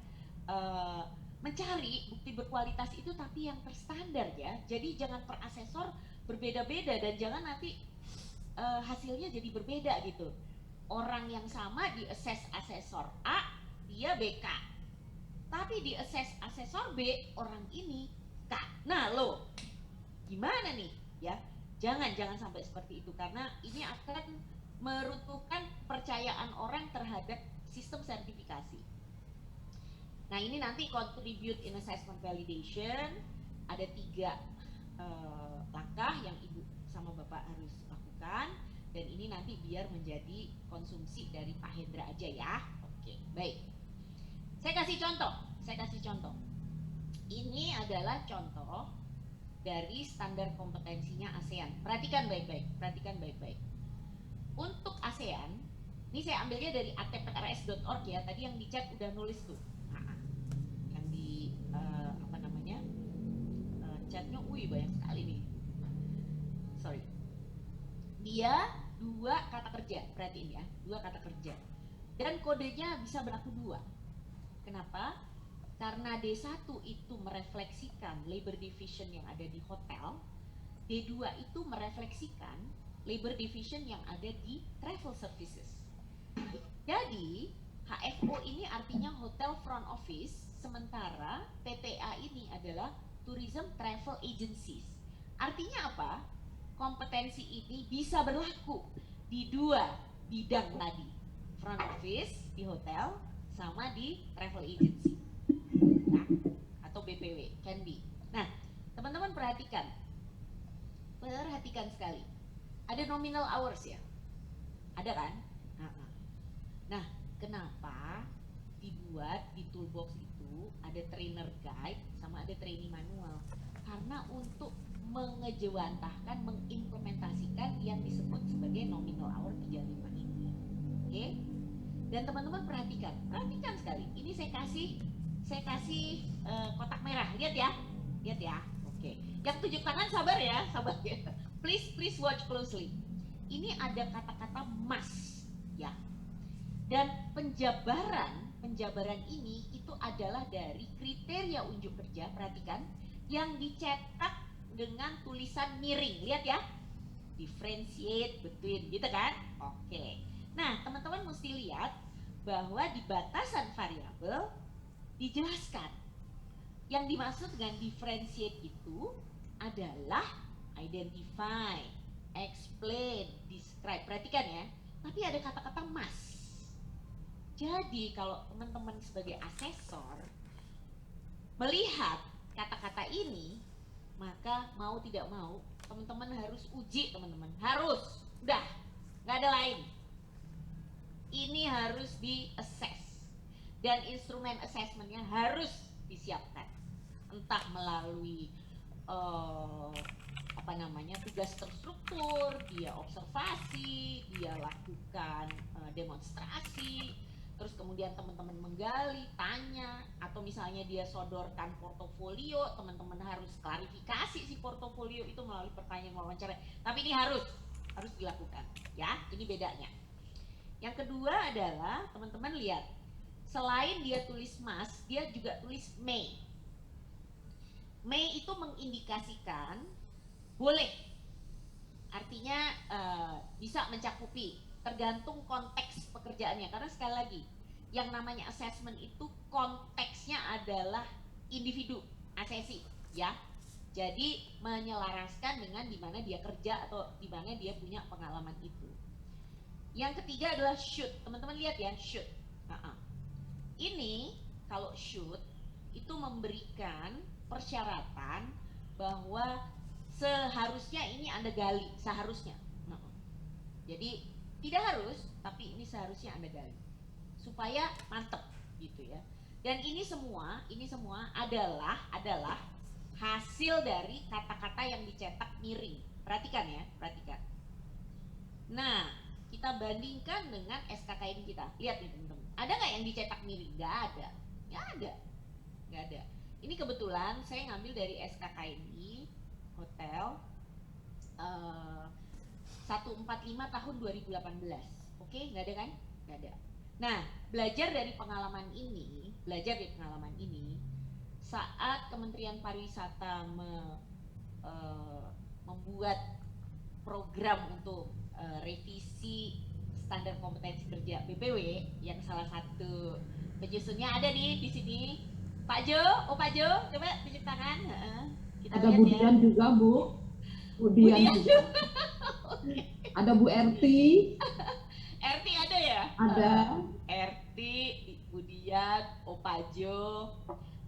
mencari bukti berkualitas itu, tapi yang terstandar ya. Jadi jangan per asesor berbeda-beda dan jangan nanti hasilnya jadi berbeda gitu. Orang yang sama di assess asesor A, dia BK. Tapi di assess asesor B, orang ini K. Nah lo, gimana nih ya? Jangan sampai seperti itu, karena ini akan meruntuhkan kepercayaan orang terhadap sistem sertifikasi. Nah ini nanti contribute in assessment validation, ada 3 langkah yang Ibu sama Bapak harus lakukan, dan ini nanti biar menjadi konsumsi dari Pak Hendra aja ya. Oke, baik. Saya kasih contoh. Ini adalah contoh dari standar kompetensinya ASEAN. Perhatikan baik-baik. Untuk ASEAN, Ini saya ambilnya dari atprs.org ya. Tadi yang di chat udah nulis tuh. Yang di apa namanya? Chatnya banyak sekali nih. Sorry. Dia 2 kata kerja, perhatiin ya, 2 kata kerja. Dan kodenya bisa berlaku 2. Kenapa? Karena D1 itu merefleksikan labor division yang ada di hotel, D2 itu merefleksikan labor division yang ada di travel services. Jadi HFO ini artinya Hotel Front Office, sementara TTA ini adalah Tourism Travel Agencies. Artinya apa? Kompetensi ini bisa berlaku di 2 bidang tadi, front office di hotel sama di travel agency, nah, atau BPW, can be. Nah, teman-teman perhatikan sekali. Ada nominal hours ya, ada kan? Nah, kenapa dibuat di toolbox itu ada trainer guide sama ada trainee manual? Karena untuk mengejawantahkan, mengimplementasikan yang disebut sebagai nominal hour 35 ini. Oke? Dan teman-teman perhatikan sekali. Ini saya kasih kotak merah. Lihat ya. Oke. Yang tunjuk tangan sabar ya. Please watch closely. Ini ada kata-kata must ya. Dan penjabaran ini itu adalah dari kriteria unjuk kerja, perhatikan, yang dicetak dengan tulisan miring, lihat ya, differentiate between, gitu kan? Oke. Nah, teman-teman mesti lihat bahwa di batasan variabel dijelaskan yang dimaksud dengan differentiate itu adalah identify, explain, describe. Perhatikan ya, tapi ada kata-kata must. Jadi kalau teman-teman sebagai asesor melihat kata-kata ini, maka mau tidak mau teman-teman harus uji, teman-teman harus, udah nggak ada lain, ini harus di assess dan instrumen assessmentnya harus disiapkan, entah melalui tugas terstruktur, dia observasi, dia lakukan demonstrasi, terus kemudian teman-teman menggali, tanya, atau misalnya dia sodorkan portofolio, teman-teman harus klarifikasi si portofolio itu melalui pertanyaan wawancara. Tapi ini harus dilakukan, ya. Ini bedanya. Yang kedua adalah teman-teman lihat, selain dia tulis must, dia juga tulis may. May itu mengindikasikan boleh, artinya bisa mencakupi. Tergantung konteks pekerjaannya, karena sekali lagi yang namanya assessment itu konteksnya adalah individu asesi ya, jadi menyelaraskan dengan dimana dia kerja atau dimana dia punya pengalaman itu. Yang ketiga adalah should, teman-teman lihat ya, should. Ini kalau should itu memberikan persyaratan bahwa seharusnya ini Anda gali, seharusnya. Jadi tidak harus, tapi ini seharusnya Anda gali supaya mantep gitu ya. Dan ini semua adalah hasil dari kata-kata yang dicetak miring. Perhatikan ya, perhatikan. Nah, kita bandingkan dengan SKKN kita. Lihat nih teman-teman, ada nggak yang dicetak miring? Nggak ada. Ini kebetulan saya ngambil dari SKKNI Hotel 145 tahun 2018. Oke, nggak ada kan? Nggak ada. Nah, belajar dari pengalaman ini, saat Kementerian Pariwisata membuat program untuk revisi standar kompetensi kerja BPW, yang salah satu penyusunnya ada nih di sini, Pak Jo, Pak Jo, coba tunjuk tangan. Kita ada lihat Budian ya. juga Bu, Budian juga. Ada Bu Erti. Erti ada ya? Ada. Erti, Budian, Opajo,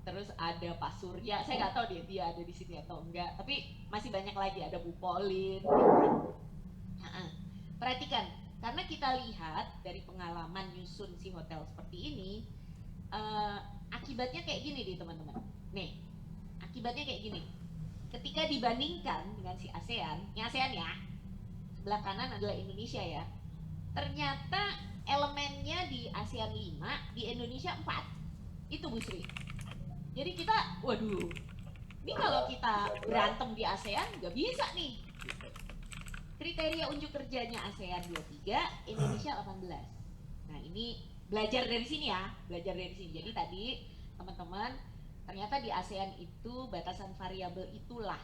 terus ada Pak Surya. Saya nggak tahu dia ada di sini atau enggak. Tapi masih banyak lagi, ada Bu Polin. Perhatikan, karena kita lihat dari pengalaman nyusun si hotel seperti ini, akibatnya kayak gini nih teman-teman. Nih, akibatnya kayak gini. Ketika dibandingkan dengan si ASEAN, ini ASEAN ya, sebelah kanan adalah Indonesia ya. ternyata elemennya di ASEAN 5, di Indonesia 4. Itu Bu Sri. Jadi kita, waduh, ini kalau kita berantem di ASEAN nggak bisa nih. Kriteria unjuk kerjanya ASEAN 23, Indonesia 18. Nah ini belajar dari sini ya, belajar dari sini. Jadi tadi teman-teman, ternyata di ASEAN itu batasan variabel itulah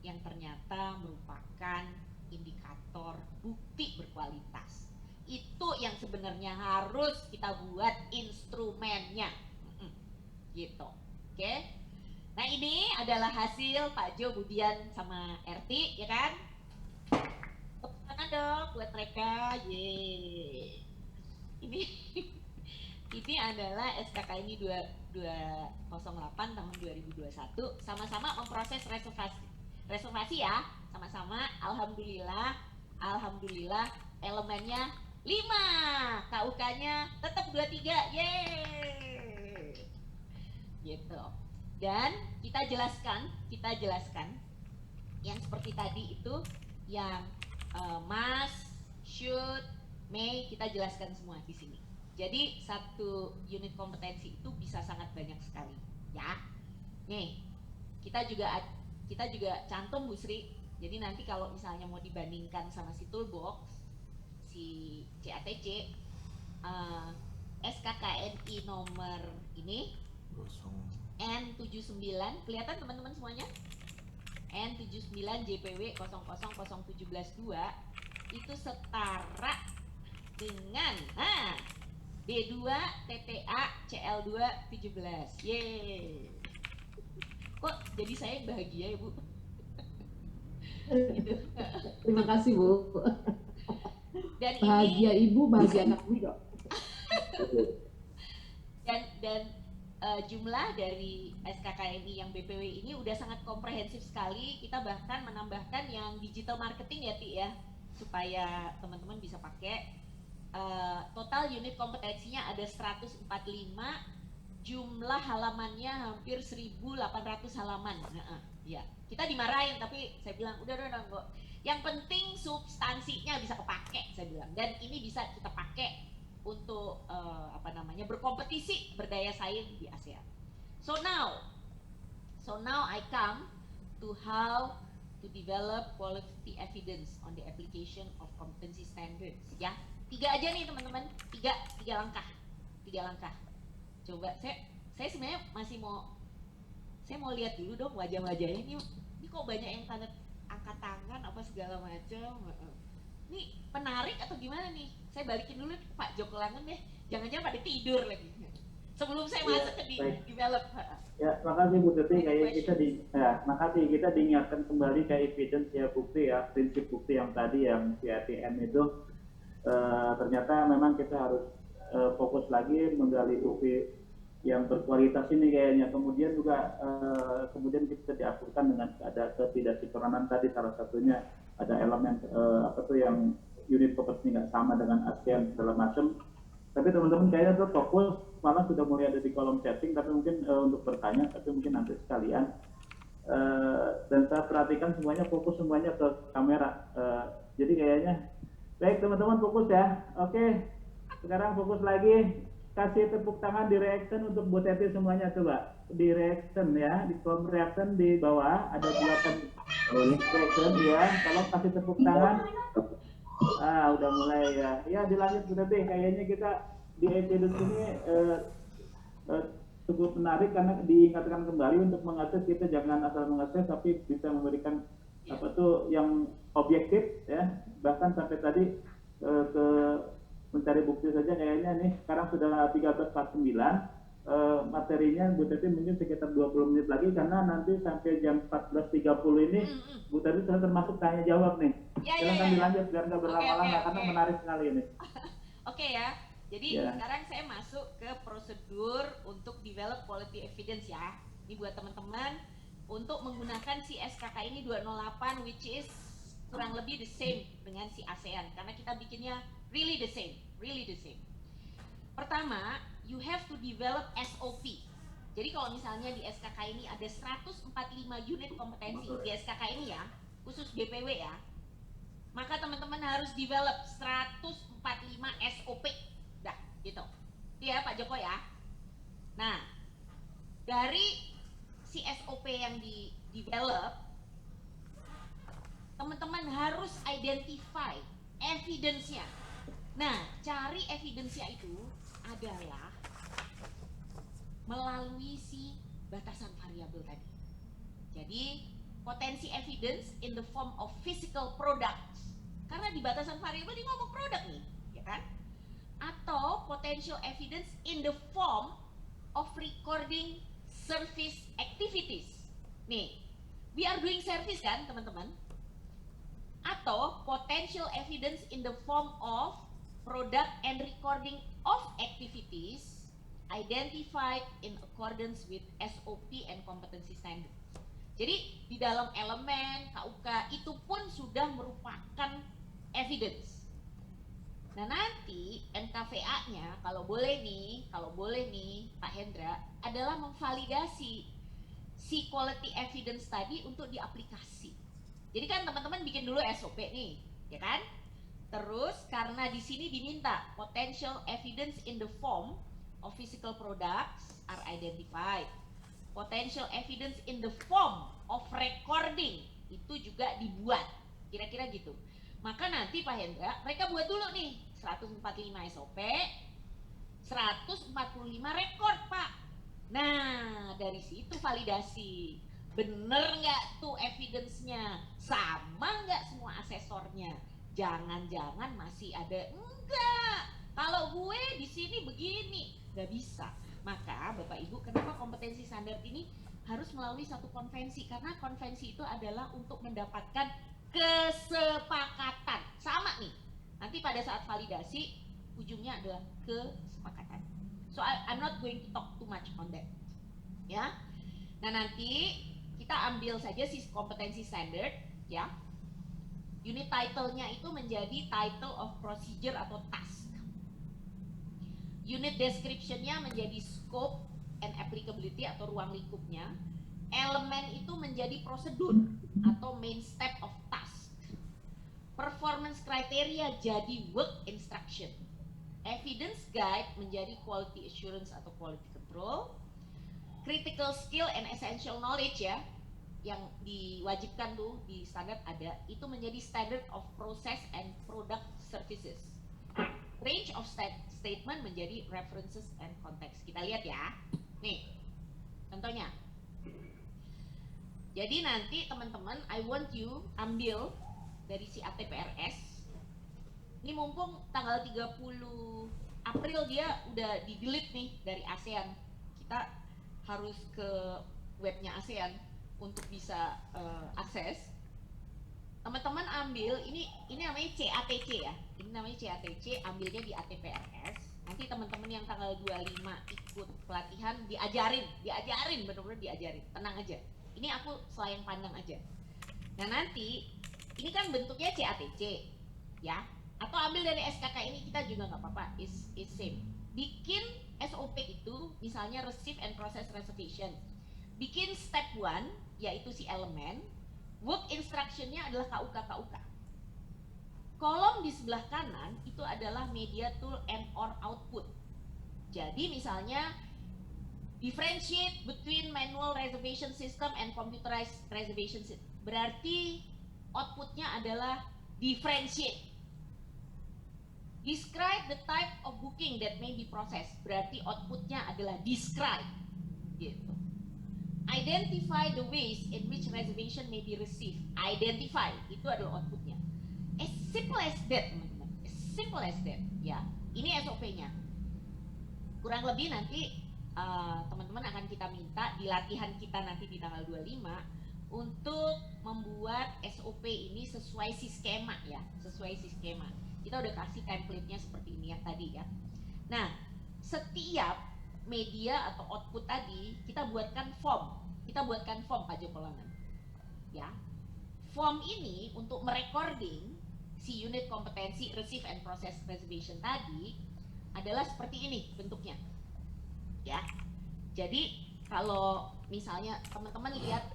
yang ternyata merupakan indikator bukti berkualitas. Itu yang sebenarnya harus kita buat instrumennya. Gitu. Oke. Nah ini adalah hasil Pak Jo, Budian, sama Erti, ya kan? Tepuk tangan dong buat mereka. Yeay. Ini adalah SKK ini 2208 tahun 2021, sama-sama memproses reservasi ya, sama-sama. Alhamdulillah elemennya 5, KUK-nya tetap 23. Yeay. Gitu. Dan kita jelaskan yang seperti tadi itu, yang must, should, may, kita jelaskan semua di sini. Jadi satu unit kompetensi itu bisa sangat banyak sekali, ya. Nih, kita juga cantum Bu Sri. Jadi nanti kalau misalnya mau dibandingkan sama si toolbox, si CATC, SKKNI nomor ini N79, kelihatan teman-teman semuanya? N79 JPW 000172 itu setara dengan D2 TTA CL2 17. Yeay. Kok jadi saya yang bahagia ya Bu? Gitu. Terima kasih Bu. Dan Bahagia ini Ibu, bahagia anak muda. dan jumlah dari SKKNI yang BPW ini udah sangat komprehensif sekali. Kita bahkan menambahkan yang digital marketing ya Ti ya, supaya teman-teman bisa pakai. Total unit kompetensinya ada 145, jumlah halamannya hampir 1.800 halaman. Ya, kita dimarahin tapi saya bilang udah kok. Yang penting substansinya bisa kepake, saya bilang. Dan ini bisa kita pakai untuk berkompetisi, berdaya saing di ASEAN. So now I come to how to develop quality evidence on the application of competency standards. Ya, 3 aja nih teman-teman, 3 langkah. Coba saya sebenarnya saya mau lihat dulu dong wajah-wajahnya ini kok banyak yang tanda angkat tangan apa segala macam. Ini menarik atau gimana nih? Saya balikin dulu Pak Joko Langen deh. Jangan-jangan pada tidur lagi. Sebelum saya masuk ke develop. Ya, makasih Bu Tuti. Makasih kita diingatkan kembali ke evidence ya, bukti ya, prinsip bukti yang tadi yang CATM itu ternyata memang kita harus fokus lagi menggali bukti yang berkualitas ini kayaknya. Kemudian juga kemudian kita diakurkan dengan ada ketidaksinkronan tadi, salah satunya ada elemen yang unit kompetensi nggak sama dengan ASEAN segala macam. Tapi teman-teman kayaknya tuh fokus malah sudah mulai ada di kolom chatting, tapi mungkin untuk bertanya, tapi mungkin nanti sekalian. Dan saya perhatikan semuanya fokus semuanya ke kamera. Jadi kayaknya baik teman-teman, fokus ya. Oke, sekarang fokus lagi. Kasih tepuk tangan di reaction untuk Bu Teti semuanya, coba di reaction ya, di kolom reaction di bawah ada 8 reaction ya. Tolong kasih tepuk tangan. Udah mulai ya. Ya dilanjut Bu Teti. Kayaknya kita di evidence ini cukup menarik karena diingatkan kembali untuk mengakses. Kita jangan asal mengakses tapi bisa memberikan yang objektif ya. Bahkan sampai tadi ke mencari bukti saja kayaknya nih sekarang sudah 13.49. Materinya Bu Teti mungkin sekitar 20 menit lagi karena nanti sampai jam 14.30 ini Bu Teti sudah termasuk tanya jawab nih. Silakan dilanjut biar nggak berlama-lama karena menarik sekali ini. Oke ya. Jadi sekarang saya masuk ke prosedur untuk develop quality evidence ya. Ini buat teman-teman untuk menggunakan si SKK ini 208 which is kurang lebih the same dengan si ASEAN karena kita bikinnya really the same. Pertama, you have to develop SOP. Jadi kalau misalnya di SKK ini ada 145 unit kompetensi di SKK ini ya, khusus BPW ya, maka teman-teman harus develop 145 Joko ya. Nah, dari si SOP yang di develop, teman-teman harus identify evidence-nya. Nah, cari evidence-nya itu adalah melalui si batasan variabel tadi. Jadi, potensi evidence in the form of physical products. Karena di batasan variabel dia ngomong produk nih, ya kan? Atau potential evidence in the form of recording service activities. Nih, we are doing service kan, teman-teman? Atau potential evidence in the form of product and recording of activities identified in accordance with SOP and competency standard. Jadi di dalam elemen KUK itu pun sudah merupakan evidence. Nah, nanti NKVA-nya kalau boleh nih Pak Hendra adalah memvalidasi si quality evidence tadi untuk diaplikasi. Jadi kan teman-teman bikin dulu SOP nih, ya kan? Terus karena di sini diminta potential evidence in the form of physical products are identified. Potential evidence in the form of recording itu juga dibuat. Kira-kira gitu. Maka nanti Pak Hendra, mereka buat dulu nih 145 SOP, 145 rekor Pak. Nah, dari situ validasi. Bener nggak tuh evidence-nya? Sama nggak semua asesornya? Jangan-jangan masih ada enggak. Kalau gue di sini begini, nggak bisa. Maka Bapak Ibu, kenapa kompetensi standar ini harus melalui satu konvensi? Karena konvensi itu adalah untuk mendapatkan kesepakatan. Sama nih. Nanti pada saat validasi ujungnya adalah kesepakatan. So I'm not going to talk too much on that. Ya. Nah, nanti kita ambil saja si kompetensi standard, ya. Unit title-nya itu menjadi title of procedure atau task. Unit description-nya menjadi scope and applicability atau ruang lingkupnya. Elemen itu menjadi prosedur atau main step of task. Performance criteria jadi work instruction. Evidence guide menjadi quality assurance atau quality control. Critical skill and essential knowledge ya, yang diwajibkan tuh di standar ada, itu menjadi standard of process and product services. Range of statement menjadi references and context. Kita lihat ya. Nih, contohnya. Jadi nanti teman-teman, I want you ambil dari si ATPRS. Ini mumpung tanggal 30 April dia udah di-delete nih dari ASEAN. Kita harus ke webnya ASEAN untuk bisa akses. Teman-teman ambil ini namanya CATC ya. Ini namanya CATC, ambilnya di ATPRS. Nanti teman-teman yang tanggal 25 ikut pelatihan diajarin, benar-benar diajarin. Tenang aja. Ini aku selayang pandang aja. Nah, nanti ini kan bentuknya CATC ya. Atau ambil dari SKK ini, kita juga nggak apa-apa, is same. Bikin SOP itu misalnya receive and process reservation. Bikin step 1 yaitu si elemen. Work instruction-nya adalah KUK. Kolom di sebelah kanan itu adalah media tool and or output. Jadi misalnya differentiate between manual reservation system and computerized reservation system. Berarti outputnya adalah differentiate. Describe the type of booking that may be processed. Berarti outputnya adalah describe. Gitu. Identify the ways in which reservation may be received. Identify, itu adalah outputnya. As simple as that, teman-teman. As simple as that, ya. Ini SOP-nya. Kurang lebih nanti teman-teman akan kita minta di latihan kita nanti di tanggal 25 untuk membuat SOP ini sesuai si skema ya, sesuai si skema. Kita udah kasih template-nya seperti ini yang tadi ya. Nah, setiap media atau output tadi kita buatkan form. Pak Joko Langan. Ya. Form ini untuk merecording si unit kompetensi receive and process reservation tadi adalah seperti ini bentuknya. Ya. Jadi kalau misalnya teman-teman lihat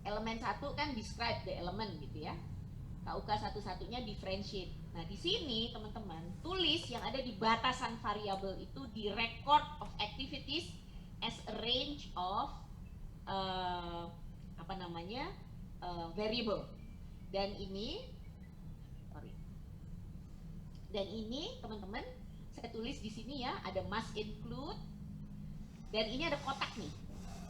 elemen 1 kan describe the element gitu ya. KUK satu-satunya differentiate. Nah, di sini teman-teman tulis yang ada di batasan variabel itu di record of activities as a range of variable. Dan ini teman-teman saya tulis di sini ya, ada must include, dan ini ada kotak nih.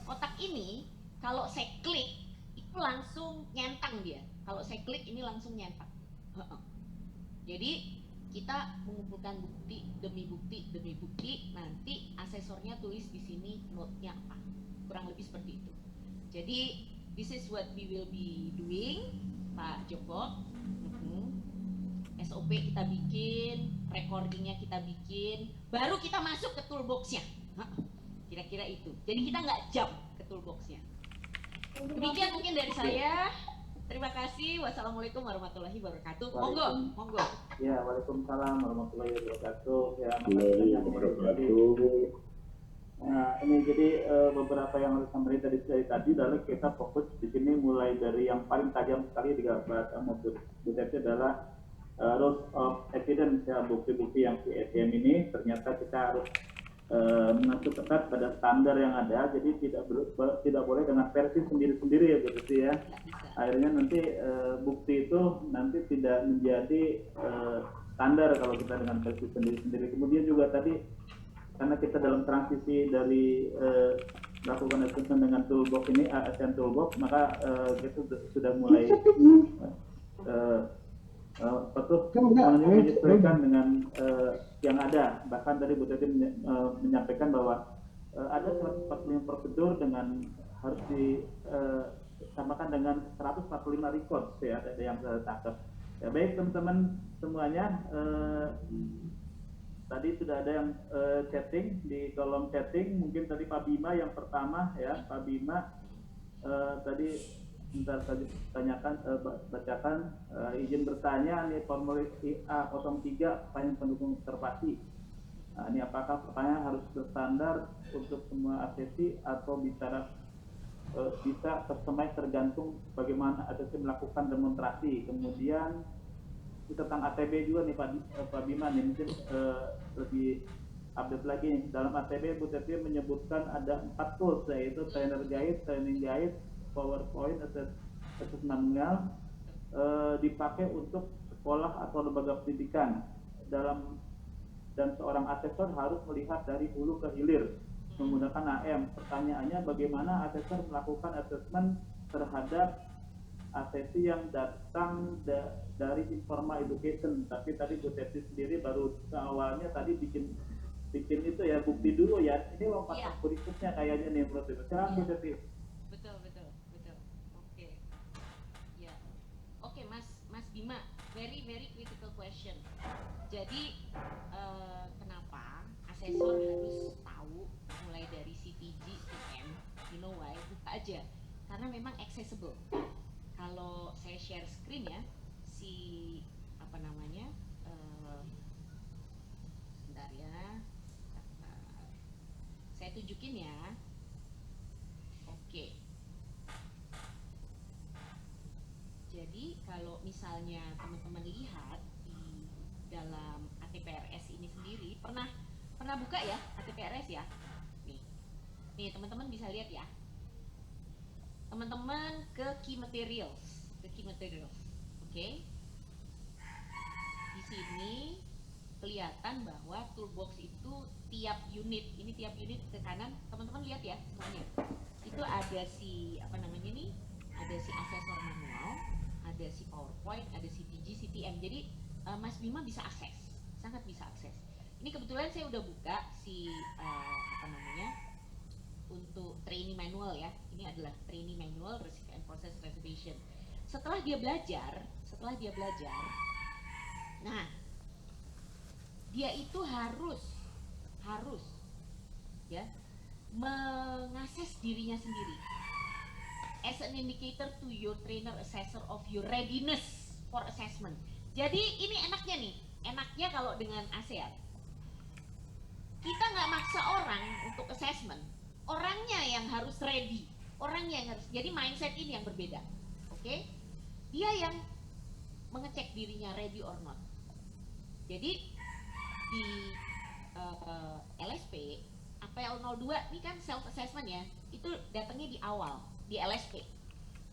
Kotak ini kalau saya klik itu langsung nyentang dia. Kalau saya klik ini langsung nyentang. Jadi kita mengumpulkan bukti demi bukti demi bukti, nanti asesornya tulis di sini note-nya apa. Kurang lebih seperti itu. Jadi this is what we will be doing, Pak Joko. SOP kita bikin, recordingnya kita bikin, baru kita masuk ke toolboxnya. Kira-kira itu. Jadi kita nggak jump ke toolboxnya. Demikian mungkin dari saya. Terima kasih. Wassalamualaikum warahmatullahi wabarakatuh. Monggo, monggo. Ya, waalaikumsalam warahmatullahi wabarakatuh. Ya, nah, ini jadi beberapa yang harus sampaikan dari tadi adalah kita fokus di sini mulai dari yang paling tajam sekali di bahasa maupun itu adalah rules of evidence, ya, bukti-bukti yang di ATM ini ternyata kita harus mengacu ketat pada standar yang ada, jadi tidak boleh dengan versi sendiri-sendiri ya begitu ya. Akhirnya nanti bukti itu nanti tidak menjadi standar kalau kita dengan versi sendiri-sendiri. Kemudian juga tadi karena kita dalam transisi dari melakukan assessment dengan toolbox ini, ASN toolbox, maka kita sudah mulai menyesuaikan dengan yang ada. Bahkan tadi Bu Teti menyampaikan bahwa ada 145 prosedur dengan harus disamakan dengan 145 record ya, ada yang saya tangkap. Ya, baik teman-teman semuanya, tadi sudah ada yang chatting di kolom chatting. Mungkin tadi Pak Bima yang pertama ya, Pak Bima tadi bentar saja tanyakan, bacakan izin bertanya nih formulir IA03 pertanyaan pendukung observasi. Nah, ini apakah pertanyaan harus berstandar untuk semua ACC atau bisa customize tergantung bagaimana ACC melakukan demonstrasi. Kemudian tentang ATB juga nih Pak Bima nih, mungkin lebih update lagi nih. Dalam ATB Bu Teti menyebutkan ada 4 tools, yaitu trainer guide, training guide, PowerPoint, assessment manual, dipakai untuk sekolah atau lembaga pendidikan dan seorang asesor harus melihat dari hulu ke hilir menggunakan AM. Pertanyaannya, bagaimana asesor melakukan assessment terhadap ACC yang datang dari informal education? Tapi tadi Bu Teti sendiri baru awalnya tadi bikin itu ya, bukti dulu ya. Ini lompatan berikutnya kayaknya nih menurut itu. Silakan Bu Teti. Mas Bima, very critical question. Jadi kenapa asesor harus tahu mulai dari CTG, CM? You know why? Buka aja. Karena memang accessible. Kalau saya share screen ya, sebentar ya, saya tunjukin ya. Oke. Jadi kalau misalnya teman-teman lihat di dalam ATPRS ini sendiri, pernah buka ya ATPRS ya? Nih teman-teman bisa lihat ya. Teman-teman ke key materials, oke? Di sini kelihatan bahwa toolbox itu tiap unit ke kanan, teman-teman lihat ya semuanya. Itu ada ada si asesor manual, ada si PowerPoint, ada si CTG, CTM. Jadi Mas Bima bisa akses, sangat bisa akses. Ini kebetulan saya udah buka si untuk training manual ya. Ini adalah training manual Receive and Process Reservation. Setelah dia belajar, nah dia itu harus ya mengakses dirinya sendiri as an indicator to your trainer assessor of your readiness for assessment. Jadi ini enaknya kalau dengan ASEAN kita nggak maksa orang untuk assessment, orangnya yang harus ready, jadi mindset ini yang berbeda, oke? Dia yang mengecek dirinya ready or not. Jadi di LSP APL 02 ini kan self assessment ya, itu datangnya di awal di LSP.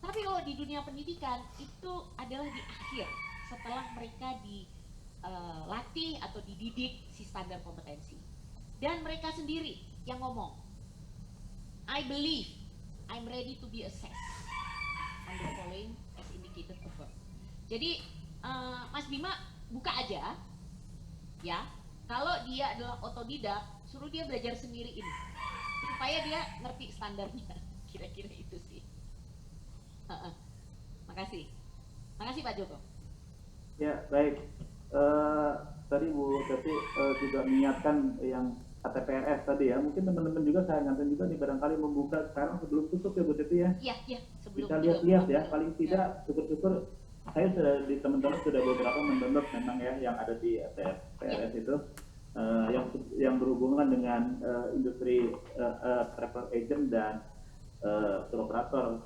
Tapi kalau di dunia pendidikan itu adalah di akhir setelah mereka dilatih atau dididik si standar kompetensi. Dan mereka sendiri yang ngomong, I believe I'm ready to be assessed on the following as indicated above. Jadi Mas Bima buka aja ya, kalau dia adalah otodidak, suruh dia belajar sendiri ini supaya dia ngerti standarnya. Kira-kira itu sih. Makasih Pak Joko. Ya, baik. Tadi Bu Teti juga mengingatkan yang KTPRS tadi ya. Mungkin teman-teman juga saya ingatkan juga nih, barangkali membuka sekarang sebelum tutup ya Bu Teti ya. Iya, sebelum kita lihat-lihat ya, paling tidak syukur-syukur saya sudah di teman-teman sudah beberapa mendownload memang ya yang ada di KTPRS itu yang berhubungan dengan industri travel agent dan tour operator.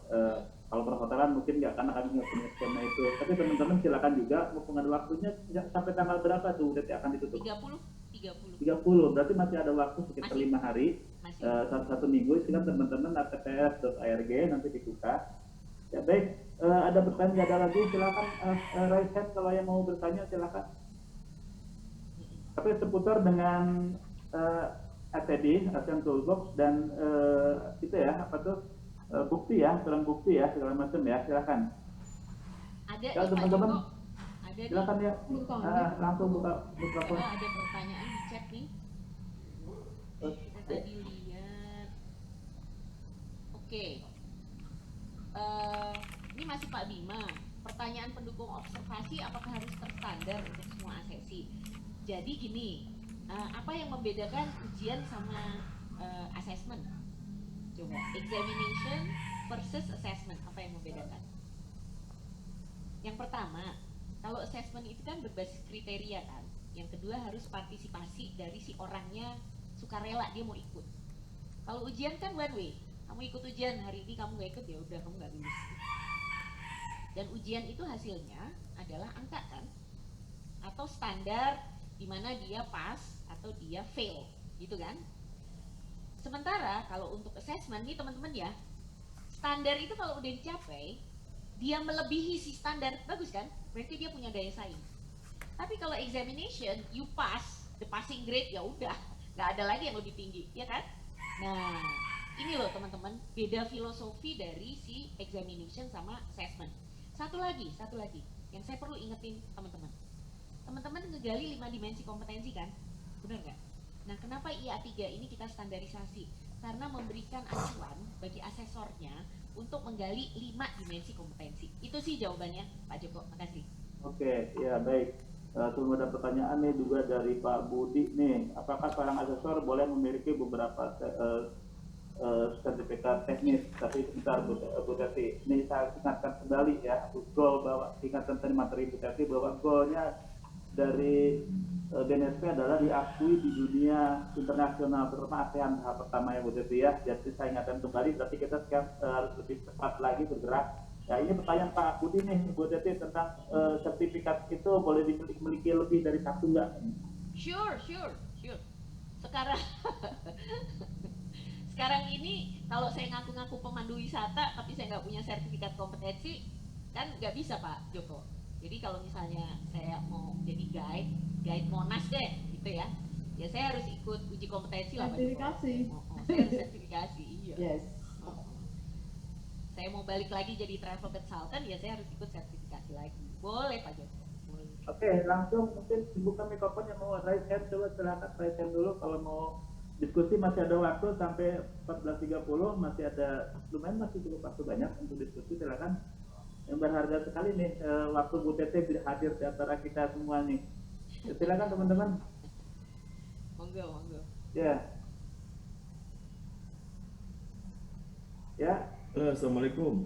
Kalau perhotelan mungkin nggak, karena kami nggak punya skema itu. Tapi teman-teman silakan juga, mumpung ada waktunya sampai tanggal berapa tuh udah akan ditutup? 30. Berarti masih ada waktu sekitar 5 hari. Satu minggu. Silakan teman-teman atps.org nanti dibuka. Ya baik, ada pertanyaan nggak ada lagi? Silakan raise hand kalau yang mau bertanya silakan. Tapi seputar dengan ATD, ASEAN Toolbox dan itu ya apa tuh? Bukti ya, barang bukti ya, segala macam ya, silakan. Ada ya, teman-teman, silakan ya, langsung buka mikrofon. Ada pertanyaan di chat nih. Kita tadi lihat. Oke. Ini masih Pak Bima. Pertanyaan pendukung observasi apakah harus terstandar untuk semua asesi? Jadi gini, apa yang membedakan ujian sama assessment? Coba, examination versus assessment, apa yang membedakan? Yang pertama, kalau assessment itu kan berbasis kriteria kan. Yang kedua harus partisipasi dari si orangnya, sukarela dia mau ikut. Kalau ujian kan one way, kamu ikut ujian hari ini, kamu nggak ikut ya udah kamu nggak lulus. Dan ujian itu hasilnya adalah angka kan, atau standar di mana dia pass atau dia fail, gitu kan? Sementara kalau untuk assessment nih teman-teman ya, standar itu kalau udah dicapai, dia melebihi si standar, bagus kan? Berarti dia punya daya saing. Tapi kalau examination, you pass, the passing grade ya udah, nggak ada lagi yang lebih tinggi, ya kan? Nah, ini loh teman-teman, beda filosofi dari si examination sama assessment. Satu lagi, yang saya perlu ingetin teman-teman. Teman-teman ngegali 5 dimensi kompetensi kan? Benar nggak? Nah, kenapa IA3 ini kita standarisasi? Karena memberikan acuan bagi asesornya untuk menggali 5 dimensi kompetensi. Itu sih jawabannya, Pak Joko. Makasih. Oke, ya baik. Tunggu ada pertanyaan nih juga dari Pak Budi nih. Apakah seorang asesor boleh memiliki beberapa sertifikat teknis? Tapi sebentar Bu Teti. Ini saya ingatkan kembali ya, goal bahwa ingatkan tadi materi Bu Teti bahwa goalnya dari BNSP adalah diakui di dunia internasional, terutama ASEAN tahap pertama ya Bu Teti ya. Jadi saya ingatkan kembali, berarti kita sekarang harus lebih cepat lagi bergerak. Ya ini pertanyaan Pak Budi nih Bu Teti tentang sertifikat itu boleh dimiliki lebih dari satu nggak? Sure. Sekarang ini kalau saya ngaku-ngaku pemandu wisata tapi saya nggak punya sertifikat kompetensi, kan nggak bisa Pak Joko. Jadi kalau misalnya saya mau jadi guide Monas deh, gitu ya saya harus ikut uji kompetensi lah. Sertifikasi. Saya harus sertifikasi, iya. Yes. Saya mau balik lagi jadi travel consultant, ya saya harus ikut sertifikasi lagi. Boleh Pak Joko. Boleh. Oke, langsung mungkin dibuka mikrofon yang mau raise hand, coba silakan raise hand dulu kalau mau diskusi. Masih ada waktu sampai 14.30, masih ada lumayan, masih cukup waktu banyak untuk diskusi. Silakan. Yang berharga sekali nih waktu Bu Tete hadir di antara kita semua nih. Silakan teman-teman. Monggo. Ya. Halo, Assalamualaikum.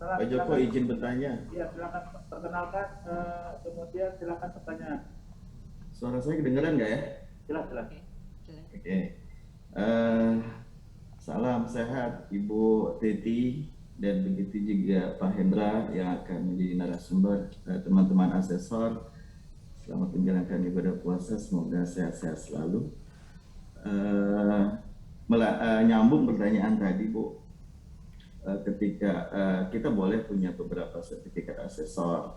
Pak Joko Silakan. izin bertanya. Ya, silakan perkenalkan, kemudian silakan pertanyaan. Suara saya kedengeran nggak ya? Silakan. Oke. Salam sehat Ibu Teti dan begitu juga Pak Hendra yang akan menjadi narasumber, teman-teman asesor. Selamat menjalankan ibadah puasa, semoga sehat-sehat selalu. Nyambung pertanyaan tadi, Bu. Ketika kita boleh punya beberapa sertifikat asesor,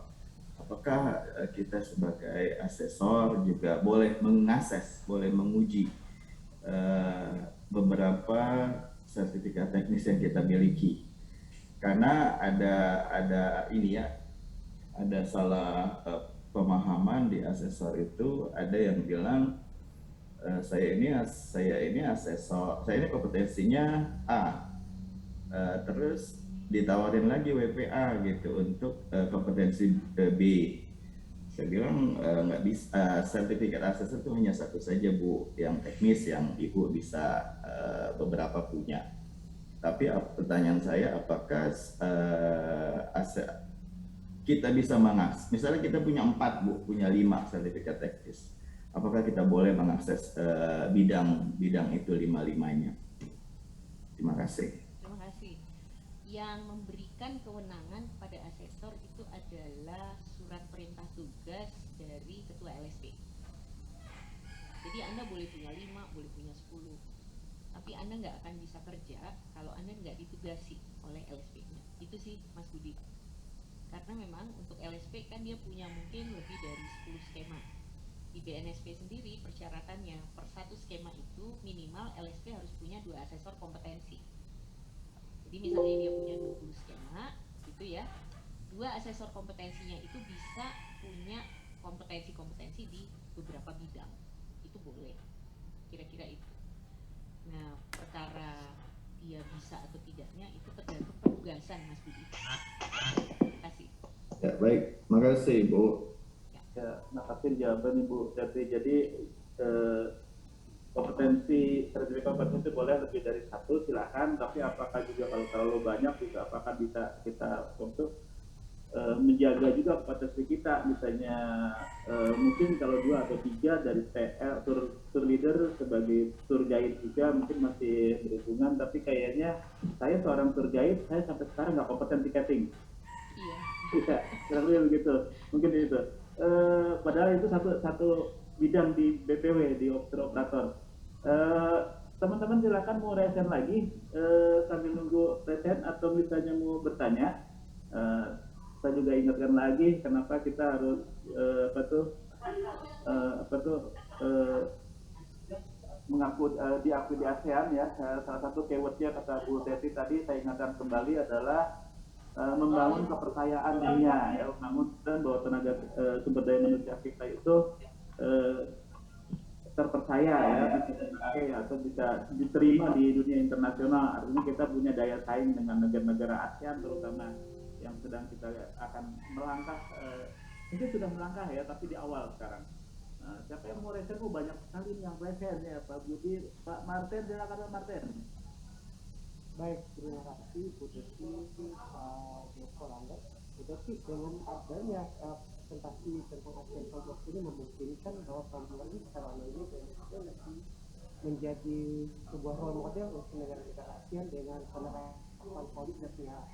apakah kita sebagai asesor juga boleh mengakses, boleh menguji beberapa sertifikat teknis yang kita miliki? Karena ada ini ya, ada salah pemahaman di asesor itu, ada yang bilang saya ini asesor, saya ini kompetensinya A, terus ditawarin lagi WPA gitu untuk kompetensi B. Saya bilang nggak bisa, sertifikat asesor itu hanya satu saja, Bu, yang teknis yang Ibu bisa beberapa punya. Tapi pertanyaan saya, apakah kita bisa mengakses, misalnya kita punya 4, Bu, punya 5 sertifikat teknis, apakah kita boleh mengakses bidang itu 5-5-nya? Terima kasih. Terima kasih. Yang memberikan kewenangan kepada asesor itu adalah surat perintah tugas dari ketua LSP. Jadi Anda boleh punya 5, boleh punya 10, tapi Anda nggak akan bisa kerja kalau Anda nggak ditugasi oleh LSP-nya. Itu sih, Mas Budi. Karena memang untuk LSP kan dia punya mungkin lebih dari 10 skema. Di BNSP sendiri persyaratannya per satu skema itu minimal LSP harus punya 2 asesor kompetensi. Jadi misalnya dia punya 20 skema gitu ya, 2 asesor kompetensinya itu bisa punya kompetensi-kompetensi di beberapa bidang. Itu boleh, kira-kira itu. Nah, perkara dia bisa atau tidaknya itu tergantung penugasan, Mas Budi. Terima kasih. Ya, baik, makasih, Bu. Ya, makasih jawaban Ibu. Jadi kompetensi, sertifikat kompetensi boleh lebih dari 1, silakan. Tapi apakah juga kalau terlalu banyak juga apakah bisa kita untuk menjaga juga kompetensi kita, misalnya mungkin kalau 2 atau 3 dari TL tour leader sebagai tour guide juga mungkin masih berhubungan, tapi kayaknya saya seorang tour guide, saya sampai sekarang nggak kompeten tiketing. Iya. Iya, kurang lebih begitu. Mungkin itu. Padahal itu satu bidang di BPW, di operator. Teman-teman silakan mau resen lagi sambil nunggu resen atau misalnya mau bertanya. Saya juga ingatkan lagi kenapa kita harus diakui di ASEAN ya. Salah satu keywordnya kata Bu Teti tadi saya ingatkan kembali adalah membangun kepercayaan dunia, ya, membangun bahwa tenaga sumber daya manusia kita itu terpercaya ya, atau bisa diterima di dunia internasional. Artinya kita punya daya saing dengan negara-negara ASEAN terutama yang sedang kita akan melangkah, mungkin sudah melangkah ya, tapi di awal sekarang. Siapa yang mau resen? Banyak sekali yang resen ya, Pak Budi, Pak Martin, silakan Pak Martin. Baik, terima kasih Bu Desi, Pak Joko Langga. Bu Desi, dengan adanya presentasi tentang ASEAN Talks ini memungkinkan bahwa perempuan ini selama ini masih menjadi sebuah role model untuk negara-negara ASEAN dengan penerapan politik-nya.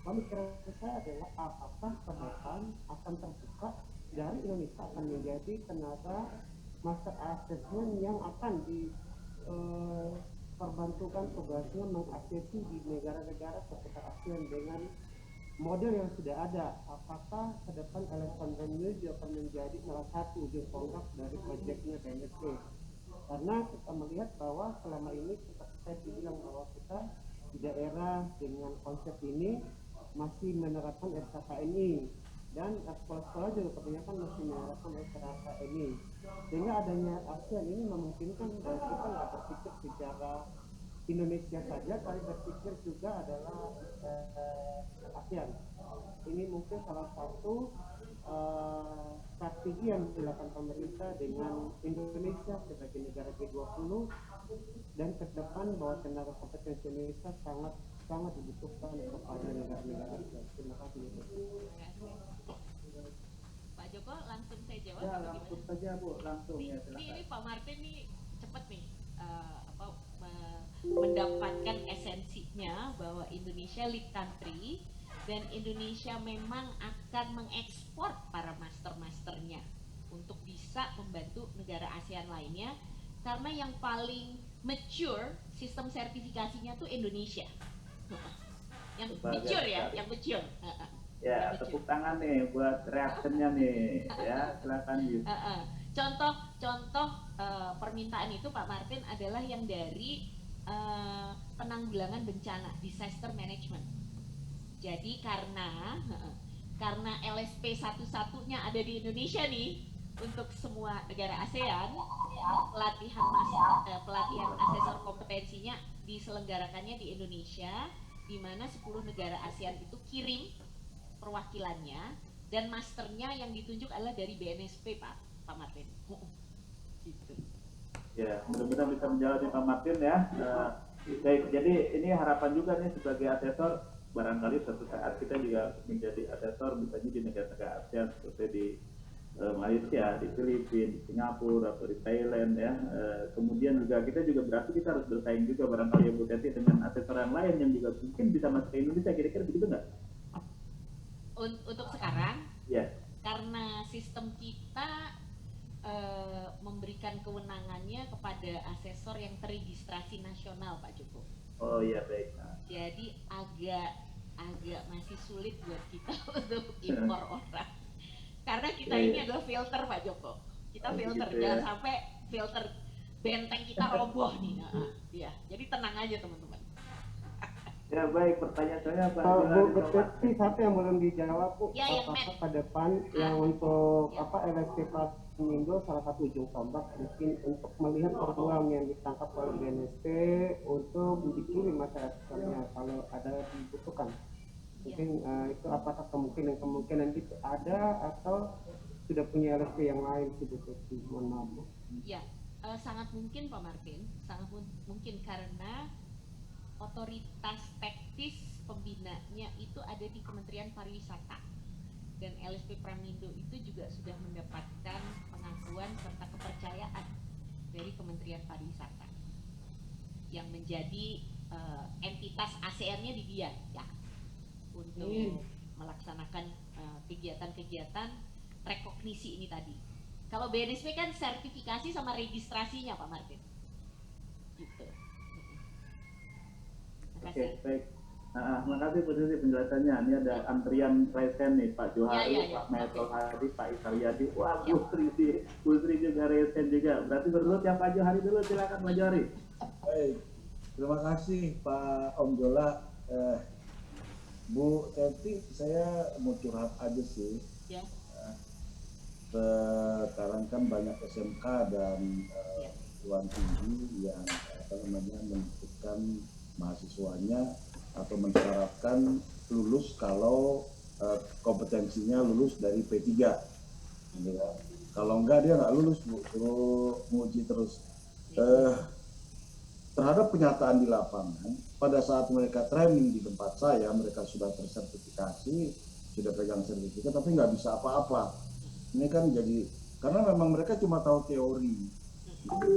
Pemikiran saya adalah apakah ke depan akan terbuka dari Indonesia akan menjadi tenaga master assessment yang akan perbantukan tugasnya mengaksesi di negara-negara seputar ASEAN dengan model yang sudah ada. Apakah ke depan Alexander News akan menjadi salah satu ujung tombak dari proyeknya BNSP? Karena kita melihat bahwa selama ini seperti saya bilang bahwa kita di daerah dengan konsep ini masih menerapkan SKKNI dan sekolah-sekolah juga kebanyakan masih menerapkan SKKNI. Sehingga adanya ASEAN ini memungkinkan bahwa kita nggak berpikir secara Indonesia saja, tapi berpikir juga adalah ASEAN. Ini mungkin salah satu strategi yang dilakukan pemerintah dengan Indonesia sebagai negara G20 dan ke depan bahwa tenaga kompetensi Indonesia sangat dibutuhkan kepada negara-negara ASEAN. Terima kasih. Pak Joko, langsung saya jawab. Ya, langsung saja Bu, langsung ya. Ini Pak Martin nih cepat nih mendapatkan esensinya bahwa Indonesia lead country dan Indonesia memang akan mengekspor para master-masternya untuk bisa membantu negara ASEAN lainnya, karena yang paling mature sistem sertifikasinya tuh Indonesia. Yang mature ya, yang mature. Ya, tepuk tangan nih buat reactionnya nih, ya silakan Yus. Contoh permintaan itu Pak Martin adalah yang dari penanggulangan bencana, disaster management. Jadi karena LSP satu-satunya ada di Indonesia nih untuk semua negara ASEAN, pelatihan asesor kompetensinya diselenggarakannya di Indonesia, di mana 10 negara ASEAN itu kirim perwakilannya, dan masternya yang ditunjuk adalah dari BNSP Pak Martin. Gitu. Ya, mudah-mudahan bisa menjawab Pak Martin ya. Baik, jadi ini harapan juga nih sebagai asesor, barangkali suatu saat kita juga menjadi asesor misalnya di negara-negara ASEAN seperti di Malaysia, di Filipina, Singapura, atau di Thailand ya. Kemudian juga kita juga berarti kita harus bersaing juga barangkali ya Bu Teti dengan asesor yang lain yang juga mungkin bisa masuk ke Indonesia, kira-kira begitu nggak? Untuk sekarang, Ya. karena sistem kita memberikan kewenangannya kepada asesor yang terregistrasi nasional Pak Joko. Oh iya, baik. Jadi agak masih sulit buat kita untuk impor orang. Karena kita ini adalah filter Pak Joko. Kita filter, gitu ya. jangan sampai filter benteng kita roboh nih. Ya, jadi tenang aja teman-teman. Ya baik, pertanyaan saya Pak Bu Teti, satu yang belum dijawab Bu, Ya, yang apakah ke depan yang untuk LSP Mindo salah satu ujung tombak mungkin untuk melihat peluang yang ditangkap oleh BNSP untuk dikirim masyarakatnya kalau ada dibutuhkan. Mungkin itu apakah kemungkinan itu ada atau sudah punya LSP yang lain sih Bu Teti? Mohon maaf Bu. Ya, sangat mungkin Pak Martin, sangat mungkin karena otoritas teknis pembinanya itu ada di Kementerian Pariwisata, dan LSP Pramindo itu juga sudah mendapatkan pengakuan serta kepercayaan dari Kementerian Pariwisata yang menjadi entitas ASEAN-nya di dia ya, untuk melaksanakan kegiatan-kegiatan rekognisi ini tadi. Kalau BNSP kan sertifikasi sama registrasinya Pak Martin gitu. Oke, baik. Terima kasih Bu Teti penjelasannya. Ini ada antrian resen nih, Pak Johari, Pak Metro Hadi, Pak Isaryadi. Wah, Bu Sri juga resen juga. Berarti berdua yang Pak Johari dulu, silakan Pak Johari. Baik, terima kasih Pak Om Jola. Bu Teti, saya mau curhat aja sih. Ya. Sekarang kan banyak SMK dan perguruan tinggi yang menentukan mahasiswanya atau mensyaratkan lulus kalau kompetensinya lulus dari P3 gitu. Kalau enggak dia nggak lulus Bu, suruh menguji terus. Terhadap kenyataan di lapangan, pada saat mereka training di tempat saya, mereka sudah tersertifikasi, sudah pegang sertifikat, tapi nggak bisa apa-apa. Ini kan jadi, karena memang mereka cuma tahu teori gitu.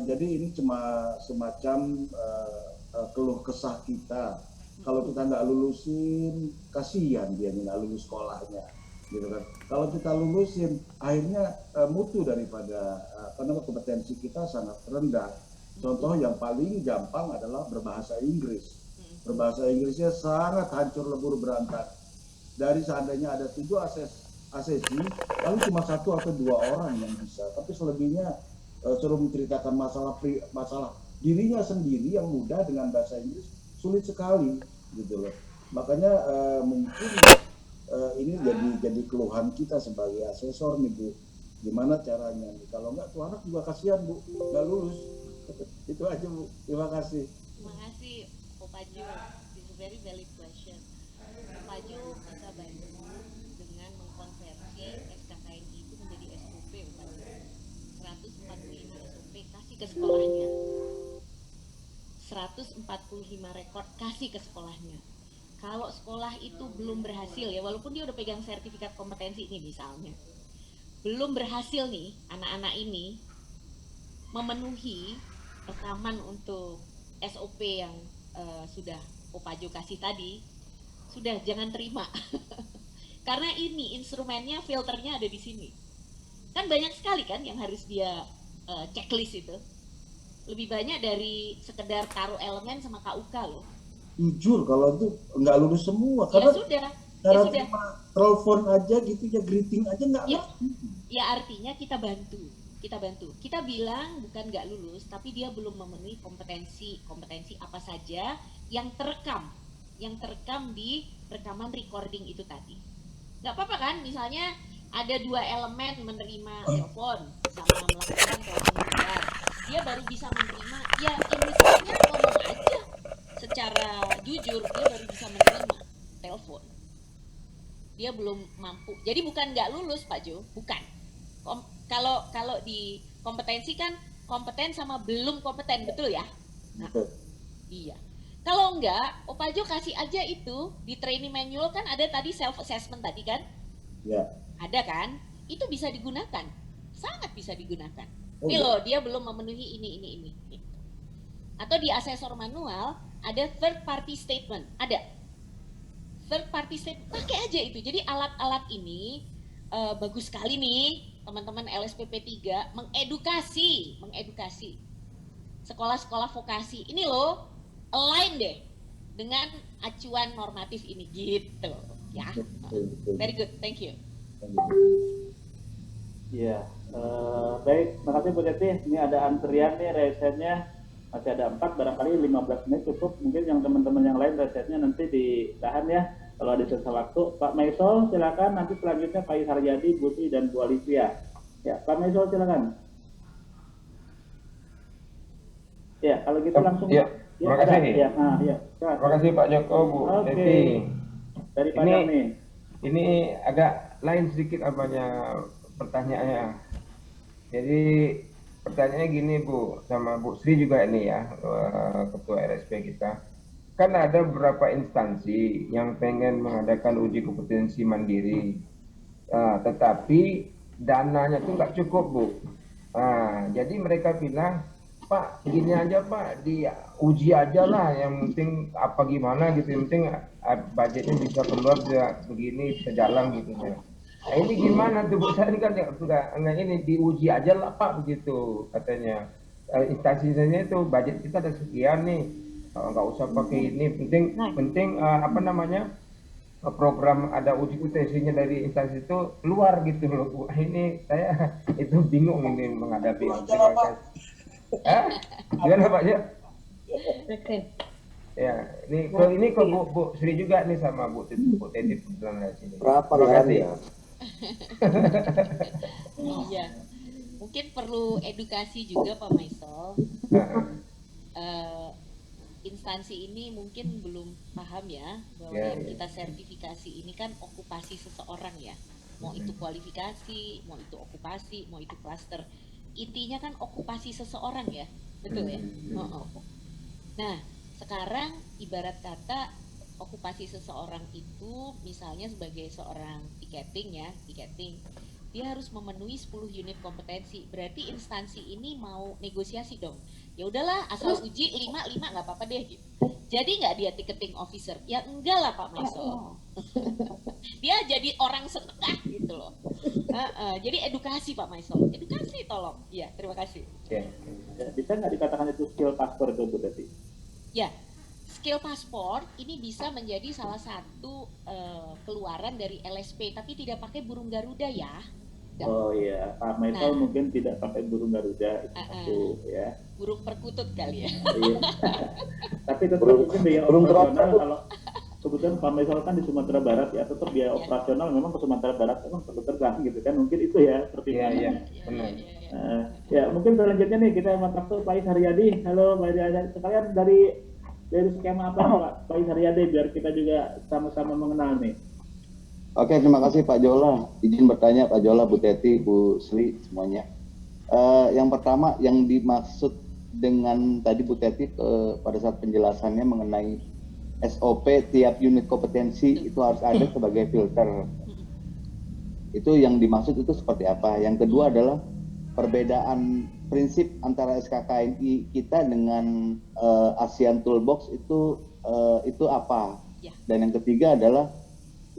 Jadi ini cuma semacam keluh kesah kita. Kalau kita nggak lulusin, kasihan dia nggak lulus sekolahnya, gitu kan. Kalau kita lulusin, akhirnya mutu daripada kompetensi kita sangat rendah. Contoh yang paling gampang adalah berbahasa Inggris. Berbahasa Inggrisnya sangat hancur lebur berantakan. Dari seandainya ada 7 asesi, lalu cuma 1 atau 2 orang yang bisa. Tapi selebihnya suruh menceritakan masalah dirinya sendiri yang mudah dengan bahasa Inggris sulit sekali gitu loh. Makanya mungkin ini jadi keluhan kita sebagai asesor nih Bu. Gimana caranya nih? Kalau enggak tuh anak juga kasihan Bu, nggak lulus. Itu aja Bu. Terima kasih. Terima kasih Opaju. This is a very valid question. Opaju bisa bantu dengan mengkonversi SKKNI itu menjadi SOP Opaju. 145 SOP kasih ke sekolahnya. 145 rekor kasih ke sekolahnya. Kalau sekolah itu belum berhasil ya, walaupun dia udah pegang sertifikat kompetensi ini misalnya, belum berhasil nih anak-anak ini memenuhi rekaman untuk SOP yang sudah Opaju kasih tadi, sudah jangan terima. Karena ini instrumennya, filternya ada di sini. Kan banyak sekali kan yang harus dia checklist itu. Lebih banyak dari sekedar taruh elemen sama KUK loh. Jujur kalau itu nggak lulus semua Ya karena sudah, cara ya sudah. terima telepon aja gitu ya, greeting aja nggak Ya. ngerti. Ya artinya kita bantu. Kita bilang bukan nggak lulus, tapi dia belum memenuhi kompetensi apa saja yang terekam di rekaman recording itu tadi. Nggak apa-apa kan, misalnya ada 2 elemen menerima telepon sama melakukan telepon genggam, dia baru bisa menerima, ya inisialnya ngomong aja secara jujur, dia baru bisa menerima telepon, dia belum mampu. Jadi bukan nggak lulus Pak Jo, bukan. Kalau di kompetensi kan kompeten sama belum kompeten, betul ya? Nah, iya. Kalau enggak, Pak Jo kasih aja itu di training manual kan ada tadi self assessment tadi kan? Ya. Ada kan? Itu bisa digunakan, sangat bisa digunakan. Oh, Ini ya. loh, dia belum memenuhi ini. Atau di asesor manual ada third party statement, ada. Third party statement, pakai aja itu. Jadi alat-alat ini bagus sekali nih teman-teman LSPP 3 mengedukasi sekolah-sekolah vokasi. Ini loh, align deh dengan acuan normatif ini gitu ya. Very good, thank you. Iya, baik, terima kasih Bu Teti. Ini ada antrian nih, resennya masih ada 4, barangkali 15 menit cukup. Mungkin yang teman-teman yang lain resennya nanti ditahan ya, kalau ada sisa waktu. Pak Maisol silakan, nanti selanjutnya Pak Haryadi, Bu Sri, dan Bu Alivia. Ya, Pak Maisol silakan. Ya, kalau gitu langsung. Ya, terima kasih. Terima kasih Pak Joko, Bu Teti. Dari Pak Dami. Ini agak lain sedikit apanya pertanyaannya. Jadi pertanyaannya gini Bu, sama Bu Sri juga ini ya, Ketua RSP kita. Kan ada beberapa instansi yang pengen mengadakan uji kompetensi mandiri, tetapi dananya itu nggak cukup Bu. Jadi mereka bilang, Pak, gini aja Pak, diuji aja lah, yang penting apa gimana gitu, yang penting budgetnya bisa keluar, bisa begini, bisa jalan gitu. Nah ini gimana tuh Bu, saya kan juga ini diuji aja lah Pak, begitu katanya. Instansinya itu budget kita ada sekian nih, nggak usah pakai ini, penting apa namanya, program ada uji kompetensinya dari instansi itu keluar gitu loh Bu. Ini saya itu bingung ini menghadapi. Gimana Pak ya? Ya, ini ke Bu Sri juga nih sama Bu Teti kebetulan dari sini. Berapa Terima kasih. Iya, mungkin perlu edukasi juga Pak Maisol. Instansi ini mungkin belum paham ya bahwa yang kita sertifikasi ini kan okupasi seseorang ya. Mau itu kualifikasi, mau itu okupasi, mau itu klaster. Intinya kan okupasi seseorang ya, betul ya? Nah, sekarang ibarat kata okupasi seseorang itu misalnya sebagai seorang tiketing, dia harus memenuhi 10 unit kompetensi. Berarti instansi ini mau negosiasi dong. Ya udahlah, asal uji 5 nggak apa-apa deh gitu. Jadi nggak dia ticketing officer? Ya enggak lah Pak Maisol. Dia jadi orang setengah gitu loh. Jadi edukasi Pak Maisol, edukasi tolong. Ya, terima kasih. Ya, bisa nggak dikatakan itu skill paspor itu Bu Teti? Ya, skill paspor ini bisa menjadi salah satu keluaran dari LSP, tapi tidak pakai burung Garuda ya. Oh iya, Pak Maisol mungkin tidak pakai burung Garuda itu ya. Burung perkutut kali ya. Iya. Tapi tetap mungkin biaya operasional kalau kebetulan Pak Maisol kan di Sumatera Barat ya, tetap biaya operasional memang ke Sumatera Barat memang perlu terbang gitu kan, mungkin itu ya pertimbangannya. Ya mungkin selanjutnya nih kita mantap Pak Haryadi. Halo Pak Haryadi, sekalian dari skema apa Pak Haryadi biar kita juga sama-sama mengenal nih. Oke, terima kasih Pak Jola. Izin bertanya Pak Jola, Bu Teti, Bu Sri, semuanya. Yang pertama, yang dimaksud dengan tadi Bu Teti pada saat penjelasannya mengenai SOP tiap unit kompetensi itu harus ada sebagai filter. Itu yang dimaksud itu seperti apa? Yang kedua adalah perbedaan prinsip antara SKKNI kita dengan ASEAN Toolbox itu apa? Dan yang ketiga adalah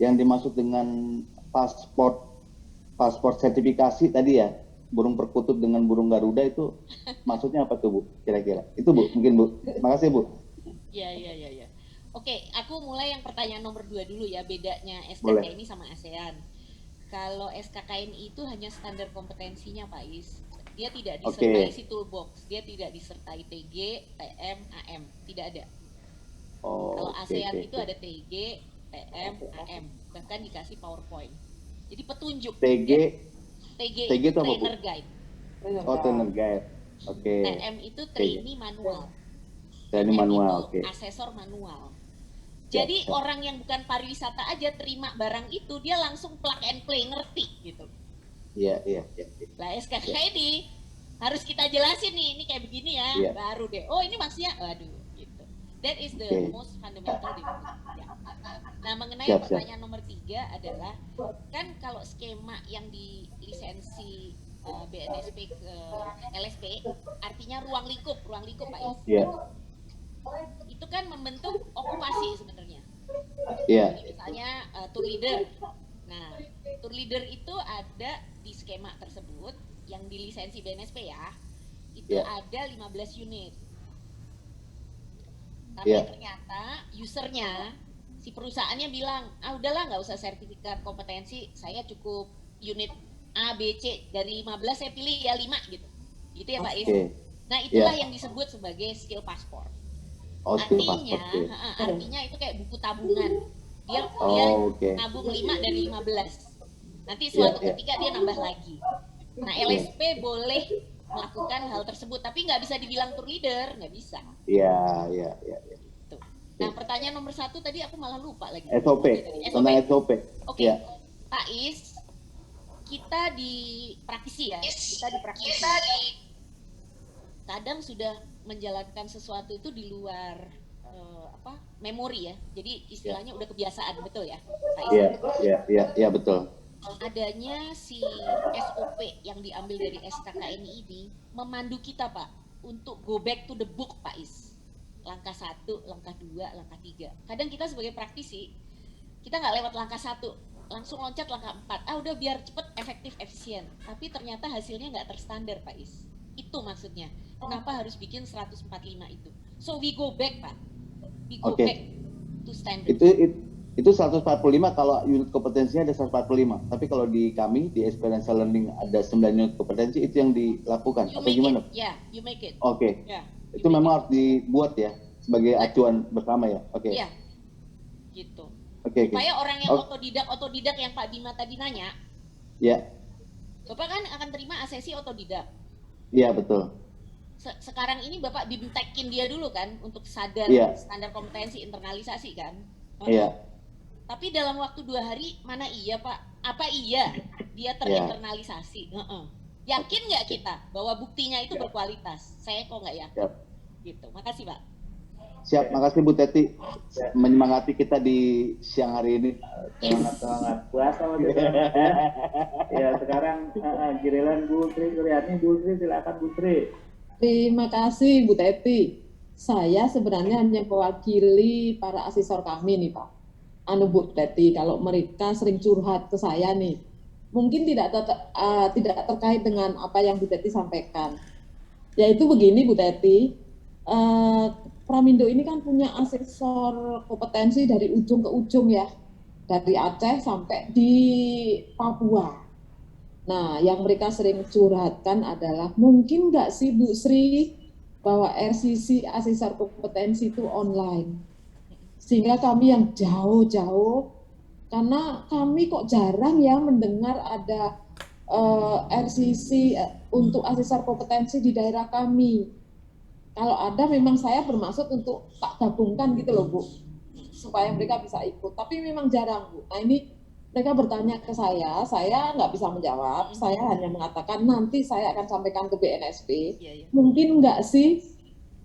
yang dimaksud dengan pasport paspor sertifikasi tadi ya, burung perkutut dengan burung Garuda itu maksudnya apa tuh Bu? Kira-kira. Itu Bu, mungkin Bu. Makasih Bu. Ya. Oke, aku mulai yang pertanyaan nomor 2 dulu ya, bedanya Boleh. SKKNI sama ASEAN. Kalau SKKNI itu hanya standar kompetensinya Pak Is. Dia tidak disertai si toolbox, dia tidak disertai TG, TM, AM, tidak ada. Kalau ASEAN itu ada TG, TM, AM, bahkan dikasih PowerPoint. Jadi petunjuk. TG itu apa, Bu? Trainer guide. Oh, trainer guide. Oke. TM itu trainee manual. Trainee manual, oke. Asesor manual. Jadi orang yang bukan pariwisata aja terima barang itu, dia langsung plug and play, ngerti gitu. Iya. Lah SKK ini harus kita jelasin nih, ini kayak begini ya, baru deh. Oh ini maksudnya, waduh gitu. That is the most fundamental difference. Ya. Nah mengenai pertanyaan nomor 3 adalah, kan kalau skema yang di lisensi BNSP ke LSP, artinya ruang lingkup Pak Is. Iya. Itu kan membentuk okupasi sebenarnya. Iya. Misalnya tour leader. Nah, tour leader itu ada di skema tersebut yang di lisensi BNSP ya. Itu ada 15 unit. Tapi ternyata usernya, si perusahaannya bilang, udahlah nggak usah sertifikat kompetensi, saya cukup unit A, B, C, dari 15 saya pilih ya 5 gitu. Gitu ya Pak Is. Nah, itulah yang disebut sebagai skill passport. Artinya itu kayak buku tabungan. Dia nabung 5 dari 15. Nanti suatu ketika dia nambah lagi. Nah, LSP boleh melakukan hal tersebut, tapi nggak bisa dibilang tour leader, nggak bisa. Iya. Gitu. Nah, pertanyaan nomor 1 tadi aku malah lupa lagi. SOP. Tentang SOP. Oke. Pak Is, kita di praktisi ya. Kadang sudah menjalankan sesuatu itu di luar memori ya. Jadi istilahnya udah kebiasaan, betul ya, Pak Is? Iya, betul. Adanya si SOP yang diambil dari SKKNI ini memandu kita Pak untuk go back to the book Pak Is. Langkah 1, langkah 2, langkah 3. Kadang kita sebagai praktisi, kita nggak lewat langkah 1, langsung loncat langkah 4. Udah biar cepet, efektif, efisien. Tapi ternyata hasilnya nggak terstandar Pak Is. Itu maksudnya. Kenapa harus bikin 145 itu? So we go back Pak. We go back to standard. Itu 145 kalau unit kompetensinya ada 145. Tapi kalau di kami di experiential learning ada 9 unit kompetensi, itu yang dilakukan. You atau gimana? You make it. Oke. Itu memang harus dibuat ya sebagai acuan bersama ya. Oke. Iya. Gitu. Oke. Supaya orang yang otodidak yang Pak Bima tadi nanya. Ya. Bapak kan akan terima asesi otodidak. Iya, betul. Sekarang ini Bapak bimtekin dia dulu kan untuk sadar standar kompetensi internalisasi kan. Iya. Tapi dalam waktu 2 hari mana iya Pak? Apa iya dia terinternalisasi? Yakin nggak kita bahwa buktinya itu berkualitas? Saya kok nggak yakin. Gitu. Makasih Pak. Siap, makasih Bu Teti menyemangati kita di siang hari ini. Semangat puasa ya. Sekarang giliran Bu Sri Suryani. Bu Sri, silakan Bu Sri. Terima kasih Bu Teti. Saya sebenarnya hanya mewakili para asesor kami nih Pak. Bu Teti, kalau mereka sering curhat ke saya nih, mungkin tidak terkait dengan apa yang Bu Teti sampaikan. Yaitu begini Bu Teti, Pramindo ini kan punya asesor kompetensi dari ujung ke ujung ya, dari Aceh sampai di Papua. Nah, yang mereka sering curhatkan adalah mungkin nggak sih Bu Sri bahwa RCC asesor kompetensi itu online, sehingga kami yang jauh-jauh, karena kami kok jarang ya mendengar ada RCC untuk asesor kompetensi di daerah kami. Kalau ada memang saya bermaksud untuk tak gabungkan gitu loh Bu, supaya mereka bisa ikut, tapi memang jarang Bu. Nah ini mereka bertanya ke saya nggak bisa menjawab, saya hanya mengatakan nanti saya akan sampaikan ke BNSP, mungkin nggak sih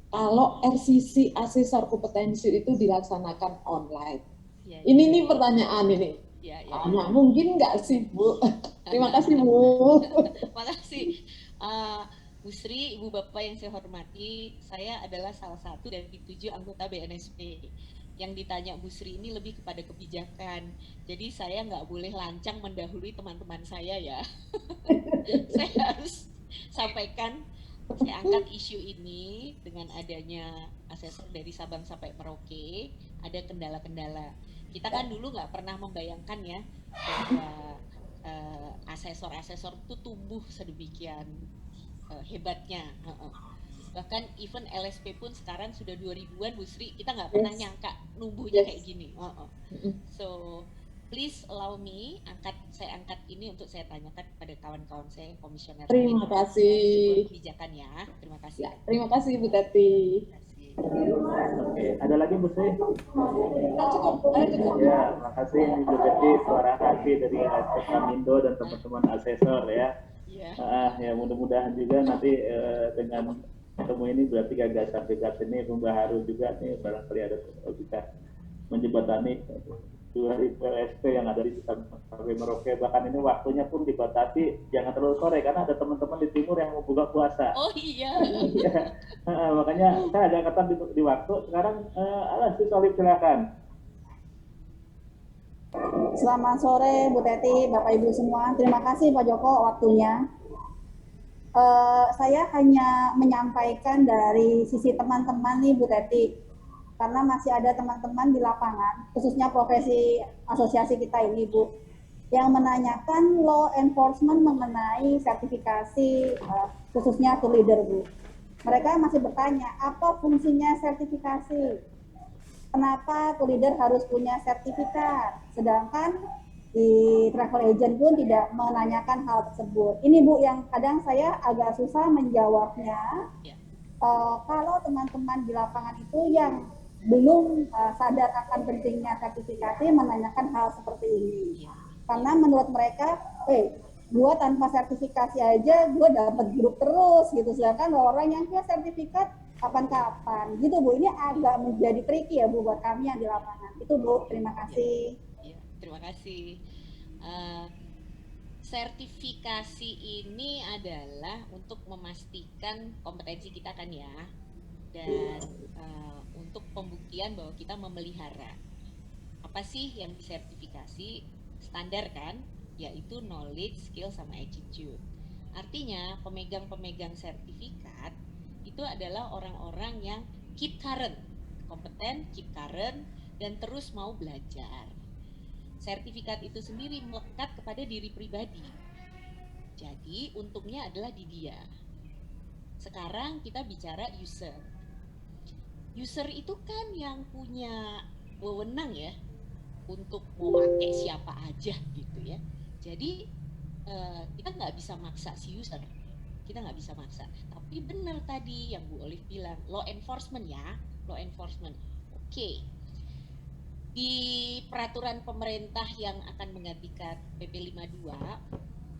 kalau RCC asesor kompetensi itu dilaksanakan online. Ini nih pertanyaan ini. Nah, mungkin nggak sih Bu? Terima kasih Bu. Terima kasih. Bu Sri, Ibu Bapak yang saya hormati, saya adalah salah satu dari 7 anggota BNSP. yang ditanya Bu Sri ini lebih kepada kebijakan. Jadi saya nggak boleh lancang mendahului teman-teman saya ya. Saya harus sampaikan, saya angkat isu ini dengan adanya asesor dari Sabang sampai Merauke, ada kendala-kendala. Kita kan dulu nggak pernah membayangkan ya bahwa asesor-asesor itu tumbuh sedemikian hebatnya. Bahkan even LSP pun sekarang sudah 2000-an Bu Sri, kita nggak pernah nyangka numbuhnya kayak gini. So please allow me saya angkat ini untuk saya tanyakan kepada kawan-kawan saya komisioner. Terima kasih. Kebijakan ya. Terima kasih. Ya, terima kasih Bu Teti. Oke, ada lagi Bu Sri? Cukup. Ya, makasih Bu Teti, suara hati dari Mindo dan teman-teman asesor ya. Ya mudah-mudahan juga nanti dengan ketemu ini berarti gagasan-gagasan ini membaharu juga nih, barangkali ada bisa menjembatani dua LSP yang ada di sampai Merauke. Bahkan ini waktunya pun dibatasi, jangan terlalu sore karena ada teman-teman di timur yang mau buka puasa. Oh iya. Makanya saya ada kata di waktu. Sekarang si Solid silakan. Selamat sore Bu Teti, Bapak Ibu semua. Terima kasih Pak Joko waktunya. Saya hanya menyampaikan dari sisi teman-teman nih Bu Teti, karena masih ada teman-teman di lapangan, khususnya profesi asosiasi kita ini Bu, yang menanyakan law enforcement mengenai sertifikasi, khususnya to leader Bu. Mereka masih bertanya, apa fungsinya sertifikasi? Kenapa to leader harus punya sertifikat? Sedangkan di travel agent pun tidak menanyakan hal tersebut. Ini Bu yang kadang saya agak susah menjawabnya. Kalau teman-teman di lapangan itu yang belum sadar akan pentingnya sertifikasi menanyakan hal seperti ini. Karena menurut mereka, gua tanpa sertifikasi aja gua dapat grup terus gitu. Sedangkan orang yang punya sertifikat kapan-kapan gitu Bu. Ini agak menjadi tricky ya Bu buat kami yang di lapangan. Itu Bu, terima kasih. Terima kasih. Sertifikasi ini adalah untuk memastikan kompetensi kita kan ya, dan untuk pembuktian bahwa kita memelihara. Apa sih yang disertifikasi? Standar kan, yaitu knowledge, skill, sama attitude. Artinya pemegang-pemegang sertifikat itu adalah orang-orang yang keep current, kompeten, keep current, dan terus mau belajar. Sertifikat itu sendiri melekat kepada diri pribadi. Jadi untungnya adalah di dia. Sekarang kita bicara user. User itu kan yang punya wewenang ya untuk mau pakai siapa aja gitu ya. Jadi kita nggak bisa maksa si user. Kita nggak bisa maksa. Tapi benar tadi yang Bu Olive bilang, law enforcement ya, law enforcement. Oke. Di peraturan pemerintah yang akan menggantikan PP 52,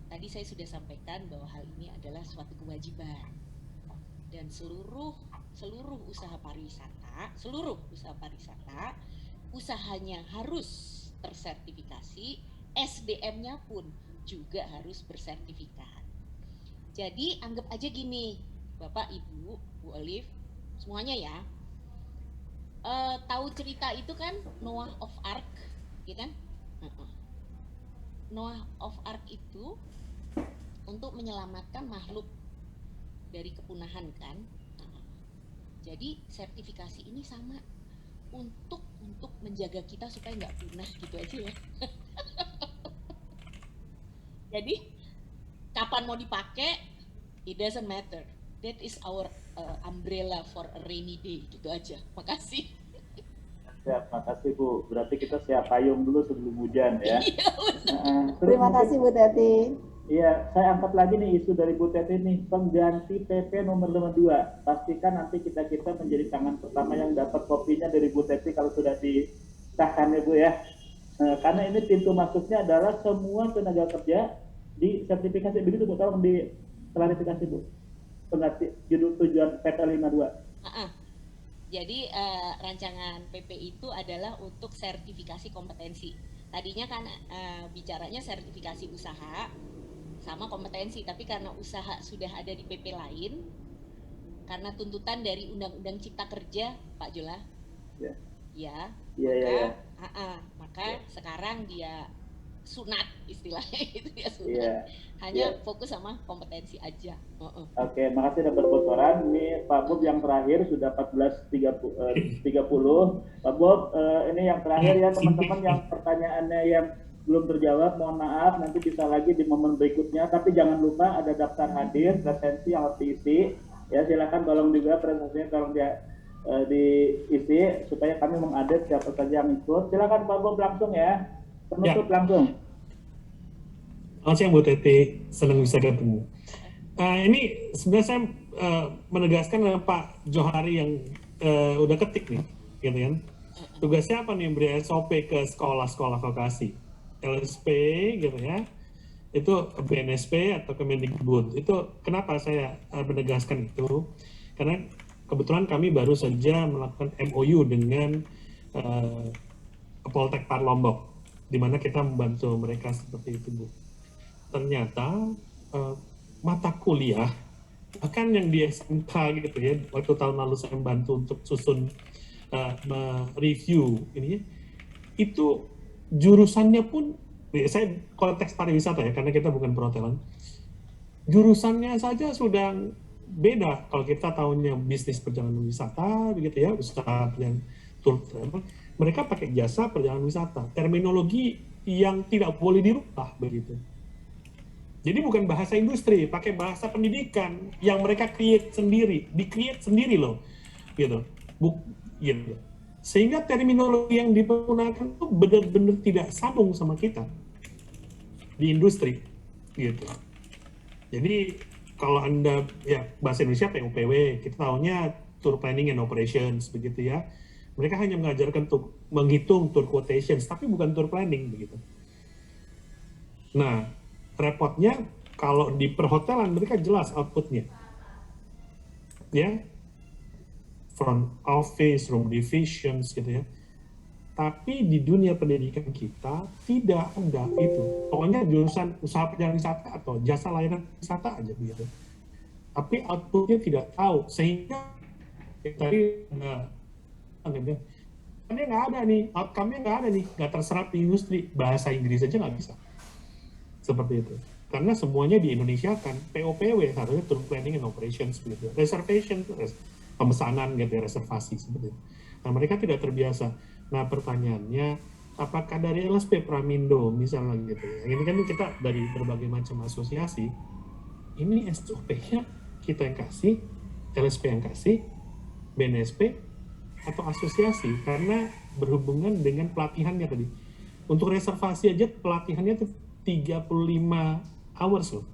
tadi saya sudah sampaikan bahwa hal ini adalah suatu kewajiban. Dan seluruh usaha pariwisata, usahanya harus tersertifikasi, SDM-nya pun juga harus bersertifikat. Jadi anggap aja gini, Bapak, Ibu, Bu Olive, semuanya ya. Tahu cerita itu kan Noah of Ark, ya kan? Noah of Ark itu untuk menyelamatkan makhluk dari kepunahan kan. Jadi sertifikasi ini sama untuk menjaga kita supaya nggak punah gitu aja ya. Jadi kapan mau dipakai, it doesn't matter. That is our umbrella for a rainy day, gitu aja. Makasih. Siap, makasih Bu. Berarti kita siap payung dulu sebelum hujan ya. Terima kasih Bu Teti. Iya, saya angkat lagi nih isu dari Bu Teti nih, pengganti PP nomor 52. Pastikan nanti kita menjadi tangan pertama yang dapat kopinya dari Bu Teti kalau sudah disahkan ya Bu ya. Karena ini pintu masuknya adalah semua tenaga kerja di sertifikasi. Begitu Bu, tolong diklarifikasi Bu. Pengganti judul tujuan PP 52. Jadi rancangan PP itu adalah untuk sertifikasi kompetensi. Tadinya kan bicaranya sertifikasi usaha sama kompetensi, tapi karena usaha sudah ada di PP lain, karena tuntutan dari Undang-Undang Cipta Kerja, Pak Jola, ya, Maka sekarang dia sunat istilahnya itu ya, sunat. Hanya fokus sama kompetensi aja. Oke, makasih dapat bocoran. Ini Pak Bob yang terakhir sudah 14.30. Pak Bob, ini yang terakhir ya teman-teman yang pertanyaannya yang belum terjawab, mohon maaf, nanti bisa lagi di momen berikutnya. Tapi jangan lupa ada daftar hadir, presensi yang harus diisi. Ya, silakan tolong juga presensinya tolong diisi supaya kami mengupdate siapa saja yang ikut. Silakan Pak Bob langsung ya. Penutup langsung. Selamat siang Bu Teti, senang bisa ketemu. Ini sebenarnya saya menegaskan Pak Johari yang udah ketik nih, gitu kan. Tugasnya apa nih, beri SOP ke sekolah-sekolah vokasi, LSP gitu ya, itu BNSP atau Kemendikbud. Itu kenapa saya menegaskan itu, karena kebetulan kami baru saja melakukan MOU dengan Poltek Lombok, di mana kita membantu mereka seperti itu, Bu. Ternyata mata kuliah, bahkan yang di SMK gitu ya, waktu tahun lalu saya membantu untuk susun review ini, itu jurusannya pun, saya konteks pariwisata ya, karena kita bukan perhotelan, jurusannya saja sudah beda. Kalau kita tahunya bisnis perjalanan wisata, begitu ya, usaha yang tour travel, mereka pakai jasa perjalanan wisata, terminologi yang tidak boleh dirubah begitu. Jadi bukan bahasa industri, pakai bahasa pendidikan yang mereka create sendiri, di-create sendiri loh, gitu. Gitu. Sehingga terminologi yang digunakan itu benar-benar tidak sambung sama kita di industri, gitu. Jadi kalau Anda ya bahasa Indonesia PUPW, kita tahunya tour planning and operations begitu ya. Mereka hanya mengajarkan untuk menghitung tour quotations, tapi bukan tour planning begitu. Nah, repotnya kalau di perhotelan mereka jelas outputnya, ya, front office, room divisions gitu ya. Tapi di dunia pendidikan kita tidak ada itu. Pokoknya jurusan usaha perjalanan wisata atau jasa layanan wisata aja begitu. Tapi outputnya tidak tahu, sehingga tadi ini nggak ada nih, outcome-nya nggak ada nih, nggak terserap di industri, bahasa Inggris aja nggak bisa. Seperti itu. Karena semuanya di Indonesia kan, POPW, harusnya Tour Planning and Operations, gitu. Reservation, pemesanan, gitu ya, reservasi, seperti itu. Nah, mereka tidak terbiasa. Nah, pertanyaannya, apakah dari LSP Pramindo, misalnya gitu ya, ini kan kita dari berbagai macam asosiasi, ini SOP-nya kita yang kasih, LSP yang kasih, BNSP, atau asosiasi, karena berhubungan dengan pelatihannya tadi. Untuk reservasi aja pelatihannya itu 35 hours loh.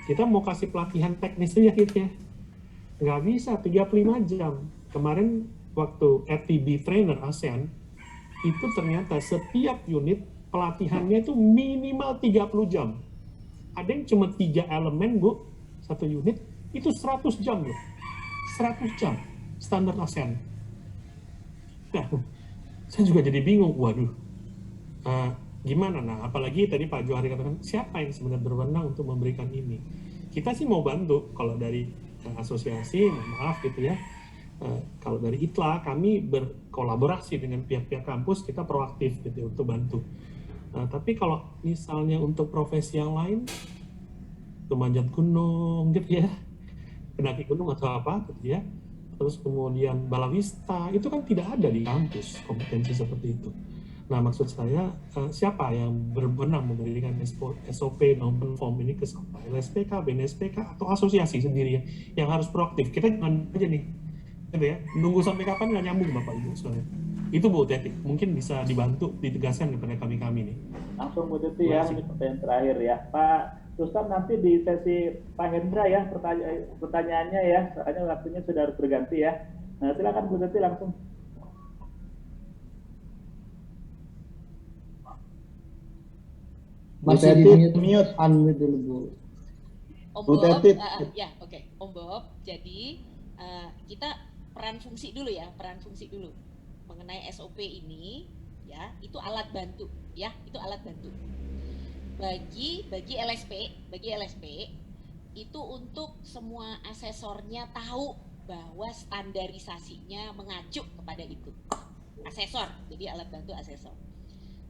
Kita mau kasih pelatihan teknis aja gitu ya, nggak bisa 35 jam. Kemarin waktu RTB Trainer ASEAN, itu ternyata setiap unit pelatihannya itu minimal 30 jam. Ada yang cuma 3 elemen, Bu, satu unit, itu 100 jam loh. 100 jam. Standar ASEAN. Nah, saya juga jadi bingung, waduh, gimana? Nah, apalagi tadi Pak Johari katakan, siapa yang sebenarnya berwenang untuk memberikan ini? Kita sih mau bantu, kalau dari asosiasi, maaf gitu ya, kalau dari ITLA, kami berkolaborasi dengan pihak-pihak kampus, kita proaktif gitu untuk bantu. Tapi kalau misalnya untuk profesi yang lain, pemanjat gunung gitu ya, pendaki gunung atau apa gitu ya, terus kemudian balawista, itu kan tidak ada di kampus kompetensi seperti itu. Nah, maksud saya, siapa yang berwenang memberikan SOP dan form ini ke LSPK, BNSPK, atau asosiasi sendiri yang harus proaktif. Kita jangan aja nih, gitu ya, nunggu sampai kapan nggak nyambung Bapak Ibu soalnya. Itu Bu Teti, mungkin bisa dibantu, ditegaskan kepada kami-kami nih. Langsung Bu Teti ya, ini pertanyaan terakhir ya. Pak Rustam, nanti di sesi Pak Hendra ya pertanyaannya ya, soalnya waktunya sudah harus berganti ya. Nah, silakan Bu Teti langsung. Masih di mute, unmute dulu Bu. Om Bob, ya oke. Om Bob, jadi kita peran fungsi dulu ya, mengenai SOP ini ya, itu alat bantu ya, itu alat bantu. Bagi LSP itu untuk semua asesornya tahu bahwa standarisasinya mengacu kepada itu. Asesor, jadi alat bantu asesor.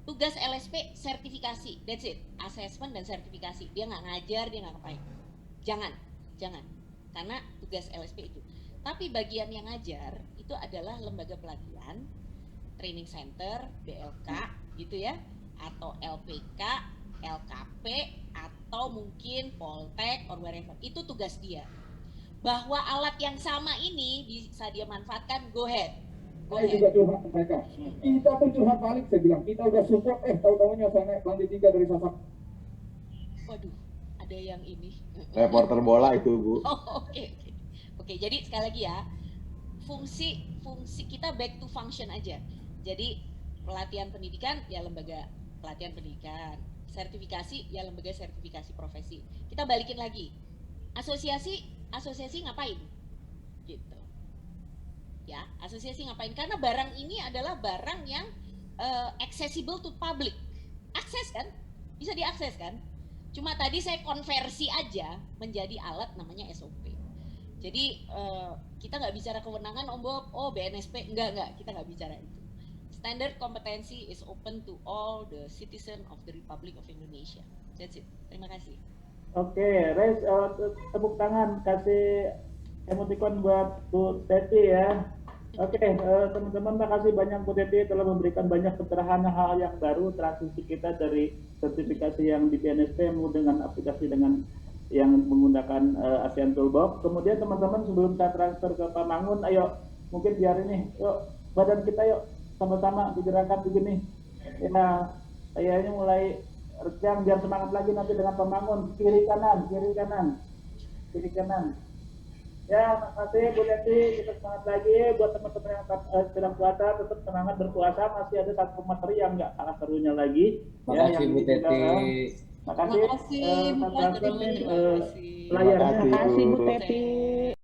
Tugas LSP sertifikasi, that's it, assessment dan sertifikasi. Dia nggak ngajar, dia nggak ngapain. Jangan, karena tugas LSP itu. Tapi bagian yang ngajar itu adalah lembaga pelatihan, training center, BLK, gitu ya, atau LPK, LKP, atau mungkin Poltek or wherever. Itu tugas dia. Bahwa alat yang sama ini bisa dia manfaatkan, go ahead. Saya juga curhat ke mereka. Kita pun curhat balik, saya bilang, kita udah support, tahu-tahunya saya naik lantai 3 dari Sasak. Waduh, ada yang ini. Reporter bola itu, Bu. Oke, jadi sekali lagi ya, fungsi kita back to function aja. Jadi pelatihan pendidikan ya lembaga pelatihan pendidikan, sertifikasi ya lembaga sertifikasi profesi. Kita balikin lagi, asosiasi ngapain? Gitu. Ya, asosiasi ngapain? Karena barang ini adalah barang yang accessible to public. Akses kan? Bisa diakses kan? Cuma tadi saya konversi aja menjadi alat namanya SOP. Jadi kita nggak bicara kewenangan Om Bob, BNSP, enggak, kita nggak bicara itu. Standard kompetensi is open to all the citizen of the Republic of Indonesia. That's it. Terima kasih. Oke, raise tepuk tangan, kasih emoticon buat Bu Teti ya. Oke, teman-teman, makasih banyak Bu Teti telah memberikan banyak pencerahan hal yang baru transisi kita dari sertifikasi yang di BNSP dengan aplikasi dengan yang menggunakan ASEAN Toolbox. Kemudian teman-teman sebelum saya transfer ke Pak Mangun, ayo mungkin biar ini, yuk badan kita yuk sama-sama digerakkan begini. Ya, kayaknya mulai rejang biar semangat lagi nanti dengan Pak Mangun. Kiri kanan. Ya, makasih Bu Teti, kita semangat lagi buat teman-teman yang sedang puasa, tetap semangat berpuasa, masih ada satu materi yang nggak kalah serunya lagi. Makasih Bu Teti. Makasih. Terima kasih Bu Teti. Layarnya. Terima kasih Bu Teti.